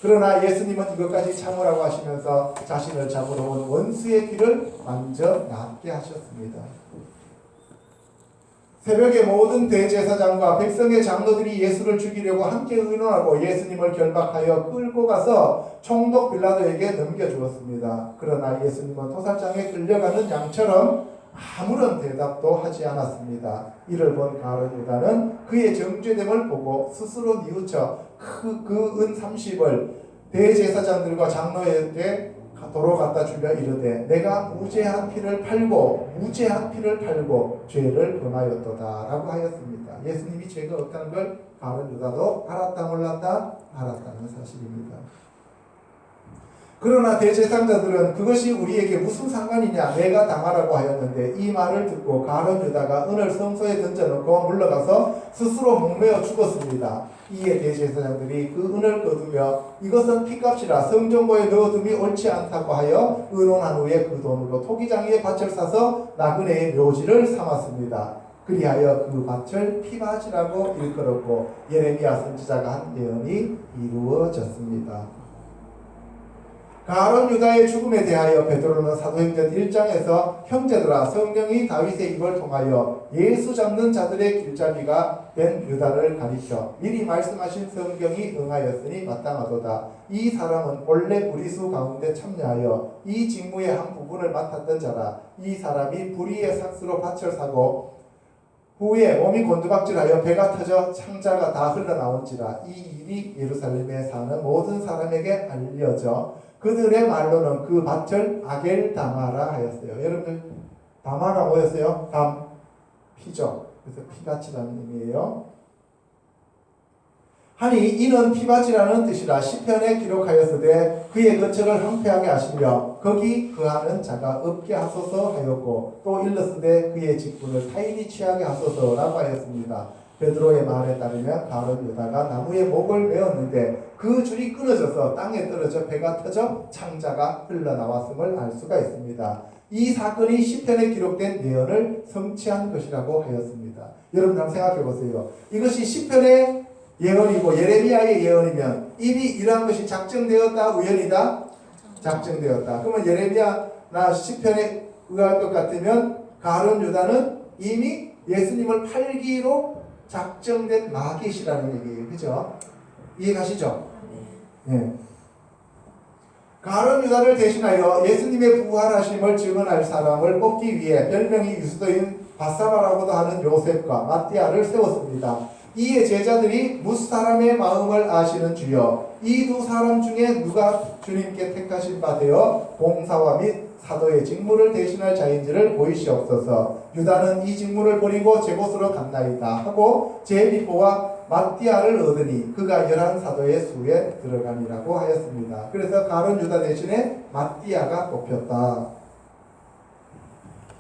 그러나 예수님은 이것까지 참으라고 하시면서 자신을 잡으러 온 원수의 길을 먼저 낫게 하셨습니다. 새벽에 모든 대제사장과 백성의 장로들이 예수를 죽이려고 함께 의논하고 예수님을 결박하여 끌고 가서 총독 빌라도에게 넘겨주었습니다. 그러나 예수님은 토살장에 끌려가는 양처럼 아무런 대답도 하지 않았습니다. 이를 본 가룟 유다는 그의 정죄됨을 보고 스스로 뉘우쳐 그 은 30을 대제사장들과 장로에게 도로 갖다 주며 이르되 내가 무죄한 피를 팔고 죄를 범하였도다 라고 하였습니다. 예수님이 죄가 없다는 걸 가룟 유다도 알았다 몰랐다? 알았다는 사실입니다. 그러나 대제사장들은 그것이 우리에게 무슨 상관이냐 내가 당하라고 하였는데 이 말을 듣고 가룟 유다가 은을 성소에 던져놓고 물러가서 스스로 목매어 죽었습니다. 이에 대제사장들이 그 은을 거두며 이것은 피값이라 성전고에 넣어둠이 옳지 않다고 하여 의논한 후에 그 돈으로 토기장이의 밭을 사서 나그네의 묘지를 삼았습니다. 그리하여 그 밭을 피밭이라고 일컬었고 예레미야 선지자가 한 예언이 이루어졌습니다. 가룟 유다의 죽음에 대하여 베드로는 사도행전 1장에서 형제들아 성령이 다윗의 입을 통하여 예수 잡는 자들의 길잡이가 된 유다를 가리켜 미리 말씀하신 성경이 응하였으니 마땅하도다. 이 사람은 원래 무리수 가운데 참여하여 이 직무의 한 부분을 맡았던 자라. 이 사람이 불의의 삭스로 밭을 사고 후에 몸이 곤두박질하여 배가 터져 창자가 다 흘러나온지라. 이 일이 예루살렘에 사는 모든 사람에게 알려져 그들의 말로는 그 밭을 아겔다마라 하였어요. 여러분들 다마가 뭐였어요? 피죠. 그래서 피밭이라는 의미예요. 하니 이는 피밭이라는 뜻이라 시편에 기록하였으되 그의 거처를 황폐하게 하시며 거기 거하는 자가 없게 하소서 하였고 또 일렀으되 그의 직분을 타인이 취하게 하소서라고 하였습니다. 베드로의 말에 따르면 가룟 유다가 나무에 목을 메었는데 그 줄이 끊어져서 땅에 떨어져 배가 터져 창자가 흘러나왔음을 알 수가 있습니다. 이 사건이 시편에 기록된 예언을 성취한 것이라고 하였습니다. 여러분 한번 생각해 보세요. 이것이 시편의 예언이고 예레미야의 예언이면 이미 이러한 것이 작정되었다, 우연이다? 작정되었다. 그러면 예레미야나 시편에 의할 것 같으면 가룟 유다는 이미 예수님을 팔기로 작정된 마귀시라는 얘기예요. 그죠? 이해가시죠? 네. 가룟 유다를 대신하여 예수님의 부활하심을 증언할 사람을 뽑기 위해 별명이 유스도인 바사바라고도 하는 요셉과 마띠아를 세웠습니다. 이에 제자들이 무사람의 마음을 아시는 주여 이 두 사람 중에 누가 주님께 택하신 바 되어 봉사와 및 사도의 직무를 대신할 자인지를 보이시옵소서. 유다는 이 직무를 버리고 제 곳으로 갔나이다 하고 제비포와 마띠아를 얻으니 그가 11사도의 수에 들어가니라고 하였습니다. 그래서 가룟 유다 대신에 마띠아가 뽑혔다.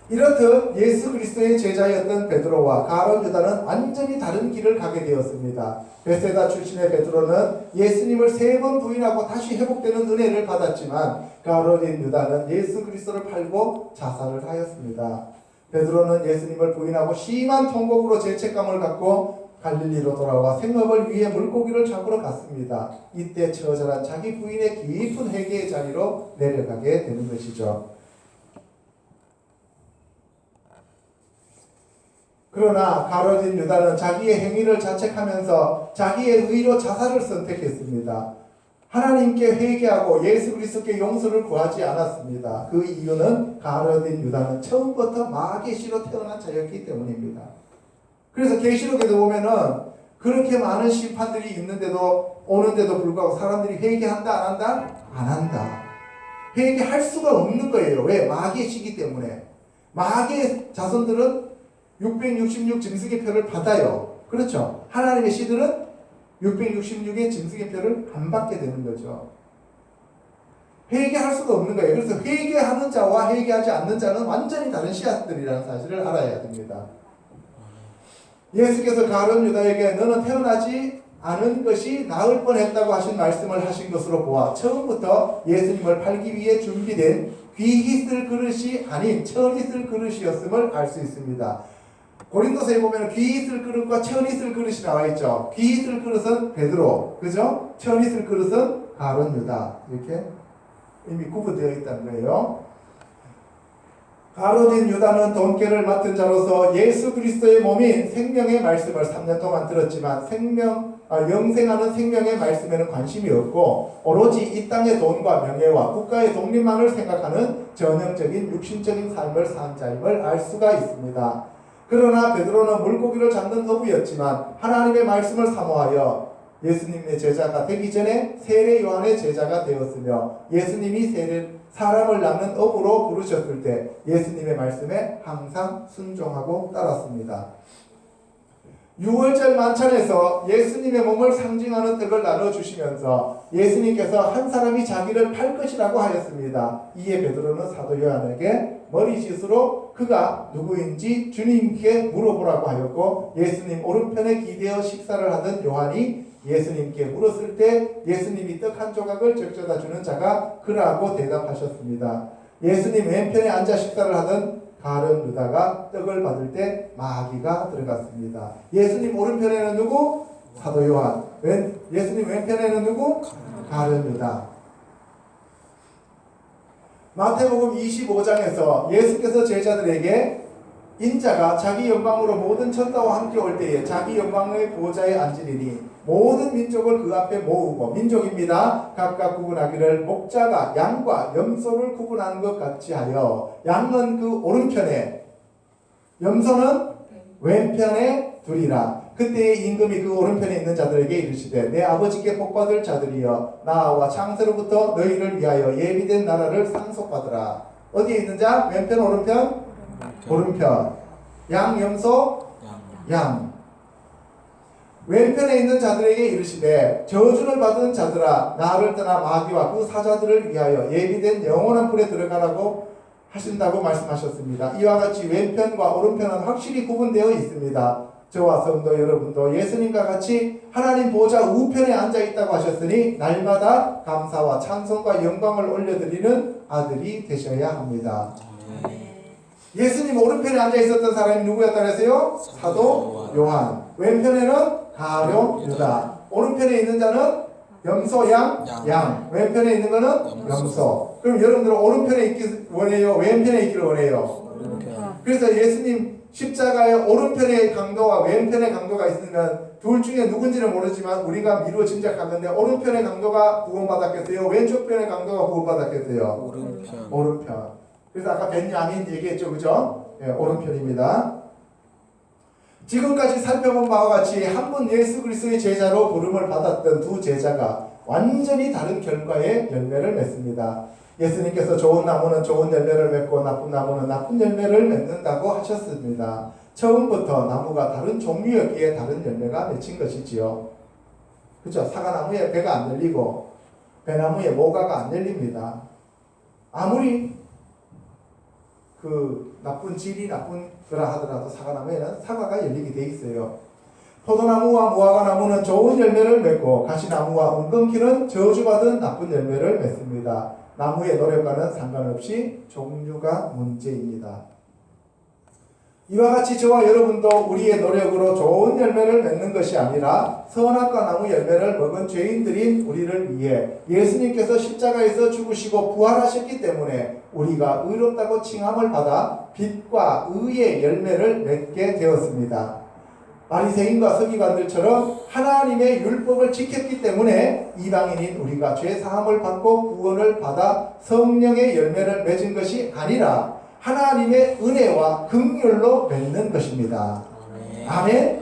이렇듯 예수 그리스도의 제자였던 베드로와 가룟 유다는 완전히 다른 길을 가게 되었습니다. 베세다 출신의 베드로는 예수님을 3번 부인하고 다시 회복되는 은혜를 받았지만 가룟 유다는 예수 그리스도를 팔고 자살을 하였습니다. 베드로는 예수님을 부인하고 심한 통곡으로 죄책감을 갖고 갈릴리로 돌아와 생업을 위해 물고기를 잡으러 갔습니다. 이때 처절한 자기 부인의 깊은 회개의 자리로 내려가게 되는 것이죠. 그러나 가룟 유다는 자기의 행위를 자책하면서 자기의 의로 자살을 선택했습니다. 하나님께 회개하고 예수 그리스도께 용서를 구하지 않았습니다. 그 이유는 가룟 유다는 처음부터 마귀의 씨로 태어난 자였기 때문입니다. 그래서 계시록에도 보면은 그렇게 많은 심판들이 있는데도 오는데도 불구하고 사람들이 회개한다 안 한다? 안 한다. 회개할 수가 없는 거예요. 왜? 마귀의 씨기 때문에. 마귀의 자손들은 666 짐승의 표를 받아요. 그렇죠? 하나님의 씨들은 666의 짐승의 표를 안 받게 되는 거죠. 회개할 수가 없는 거예요. 그래서 회개하는 자와 회개하지 않는 자는 완전히 다른 씨앗들이라는 사실을 알아야 됩니다. 예수께서 가룟 유다에게 너는 태어나지 않은 것이 나을 뻔했다고 하신 말씀을 하신 것으로 보아 처음부터 예수님을 팔기 위해 준비된 귀히 쓸 그릇이 아닌 천이 쓸 그릇이었음을 알 수 있습니다. 고린도서에 보면 귀히 쓸 그릇과 천이 쓸 그릇이 나와 있죠. 귀히 쓸 그릇은 베드로, 그죠? 천이 쓸 그릇은 가룟 유다. 이렇게 이미 구분되어 있다는 거예요. 가룟 유다는 돈깨를 맡은 자로서 예수 그리스도의 몸인 생명의 말씀을 3년 동안 들었지만 영생하는 생명의 말씀에는 관심이 없고 오로지 이 땅의 돈과 명예와 국가의 독립만을 생각하는 전형적인 육신적인 삶을 산 자임을 알 수가 있습니다. 그러나 베드로는 물고기를 잡는 어부였지만 하나님의 말씀을 사모하여 예수님의 제자가 되기 전에 세례 요한의 제자가 되었으며 예수님이 사람을 낳는 어부로 부르셨을 때 예수님의 말씀에 항상 순종하고 따랐습니다. 6월절 만찬에서 예수님의 몸을 상징하는 떡을 나눠주시면서 예수님께서 한 사람이 자기를 팔 것이라고 하였습니다. 이에 베드로는 사도 요한에게 머리짓으로 그가 누구인지 주님께 물어보라고 하였고 예수님 오른편에 기대어 식사를 하던 요한이 예수님께 물었을 때 예수님이 떡 한 조각을 적셔다 주는 자가 그라고 대답하셨습니다. 예수님 왼편에 앉아 식사를 하던 가룟 유다가 떡을 받을 때 마귀가 들어갔습니다. 예수님 오른편에는 누구? 사도 요한. 예수님 왼편에는 누구? 가룟 유다. 마태복음 25장에서 예수께서 제자들에게 인자가 자기 영광으로 모든 천사와 함께 올 때에 자기 영광의 보좌에 앉으리니 모든 민족을 그 앞에 모으고 민족입니다. 각각 구분하기를 목자가 양과 염소를 구분하는 것 같이 하여 양은 그 오른편에 염소는 왼편에 두리라. 그때에 임금이 그 오른편에 있는 자들에게 이르시되 내 아버지께 복받을 자들이여 나와 창세로부터 너희를 위하여 예비된 나라를 상속받으라. 어디에 있는 자? 왼편 오른편? 오른편. 양 염소? 양. 왼편에 있는 자들에게 이르시되 저주를 받은 자들아 나를 떠나 마귀와 그 사자들을 위하여 예비된 영원한 불에 들어가라고 하신다고 말씀하셨습니다. 이와 같이 왼편과 오른편은 확실히 구분되어 있습니다. 저와 성도 여러분도 예수님과 같이 하나님 보좌 우편에 앉아 있다고 하셨으니 날마다 감사와 찬송과 영광을 올려드리는 아들이 되셔야 합니다. 예수님 오른편에 앉아 있었던 사람이 누구였다고 했어요? 사도 요한. 왼편에는 가룟 유다. 오른편에 있는 자는 염소 양. 왼편에 있는 거는 염소. 그럼 여러분들은 오른편에 있기 원해요? 왼편에 있기를 원해요? 그래서 예수님 십자가의 오른편의 강도와 왼편의 강도가 있으면 둘 중에 누군지는 모르지만 우리가 미루어 짐작하는데 오른편의 강도가 구원받았겠어요? 왼쪽 편의 강도가 구원받았겠어요? 오른편. 그래서 아까 벤야민 얘기했죠, 그죠? 네, 오른편입니다. 지금까지 살펴본 바와 같이 한 분 예수 그리스도의 제자로 부름을 받았던 두 제자가 완전히 다른 결과의 열매를 맺습니다. 예수님께서 좋은 나무는 좋은 열매를 맺고 나쁜 나무는 나쁜 열매를 맺는다고 하셨습니다. 처음부터 나무가 다른 종류였기에 다른 열매가 맺힌 것이지요. 그렇죠? 사과나무에 배가 안 열리고 배나무에 모가가 안 열립니다. 아무리 그 나쁜 질이 나쁜 거라 하더라도 사과나무에는 사과가 열리게 돼 있어요. 포도나무와 무화과나무는 좋은 열매를 맺고 가시나무와 웅겅퀴는 저주받은 나쁜 열매를 맺습니다. 나무의 노력과는 상관없이 종류가 문제입니다. 이와 같이 저와 여러분도 우리의 노력으로 좋은 열매를 맺는 것이 아니라 선악과 나무 열매를 먹은 죄인들인 우리를 위해 예수님께서 십자가에서 죽으시고 부활하셨기 때문에 우리가 의롭다고 칭함을 받아 빛과 의의 열매를 맺게 되었습니다. 바리새인과 서기관들처럼 하나님의 율법을 지켰기 때문에 이방인인 우리가 죄 사함을 받고 구원을 받아 성령의 열매를 맺은 것이 아니라 하나님의 은혜와 긍휼로 맺는 것입니다. 아멘.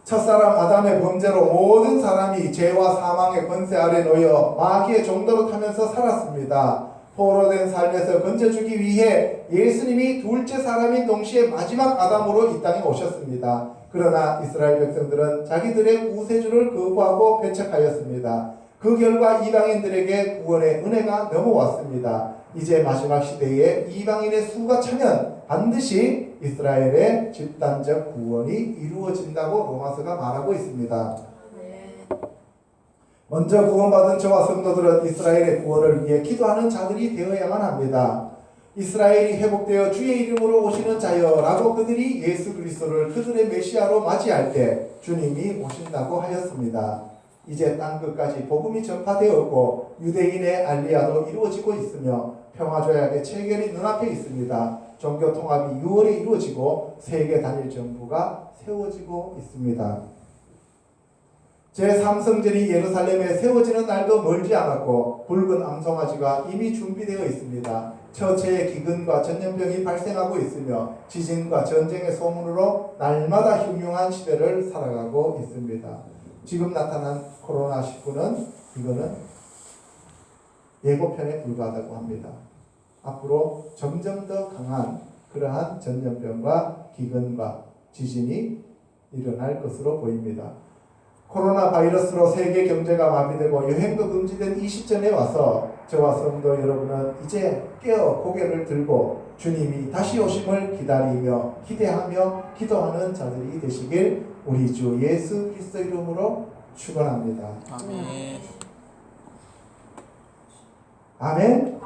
첫사람 아담의 범죄로 모든 사람이 죄와 사망의 권세 아래 놓여 마귀의 종도로 타면서 살았습니다. 포로된 삶에서 건져주기 위해 예수님이 둘째 사람인 동시에 마지막 아담으로 이 땅에 오셨습니다. 그러나 이스라엘 백성들은 자기들의 구세주를 거부하고 배척하였습니다. 그 결과 이방인들에게 구원의 은혜가 넘어왔습니다. 이제 마지막 시대에 이방인의 수가 차면 반드시 이스라엘의 집단적 구원이 이루어진다고 로마서가 말하고 있습니다. 먼저 구원받은 저와 성도들은 이스라엘의 구원을 위해 기도하는 자들이 되어야만 합니다. 이스라엘이 회복되어 주의 이름으로 오시는 자여 라고 그들이 예수 그리스도를 그들의 메시아로 맞이할 때 주님이 오신다고 하였습니다. 이제 땅끝까지 복음이 전파되었고 유대인의 알리아도 이루어지고 있으며 평화조약의 체결이 눈앞에 있습니다. 종교 통합이 6월에 이루어지고 세계 단일 정부가 세워지고 있습니다. 제3성전이 예루살렘에 세워지는 날도 멀지 않았고 붉은 암송아지가 이미 준비되어 있습니다. 처체의 기근과 전염병이 발생하고 있으며 지진과 전쟁의 소문으로 날마다 흉흉한 시대를 살아가고 있습니다. 지금 나타난 코로나19는 이거는 예고편에 불과하다고 합니다. 앞으로 점점 더 강한 그러한 전염병과 기근과 지진이 일어날 것으로 보입니다. 코로나 바이러스로 세계 경제가 마비되고 여행도 금지된 이 시점에 와서 저와 성도 여러분은 이제 깨어 고개를 들고 주님이 다시 오심을 기다리며 기대하며 기도하는 자들이 되시길 우리 주 예수 그리스도 이름으로 축원합니다. 아멘. 아멘.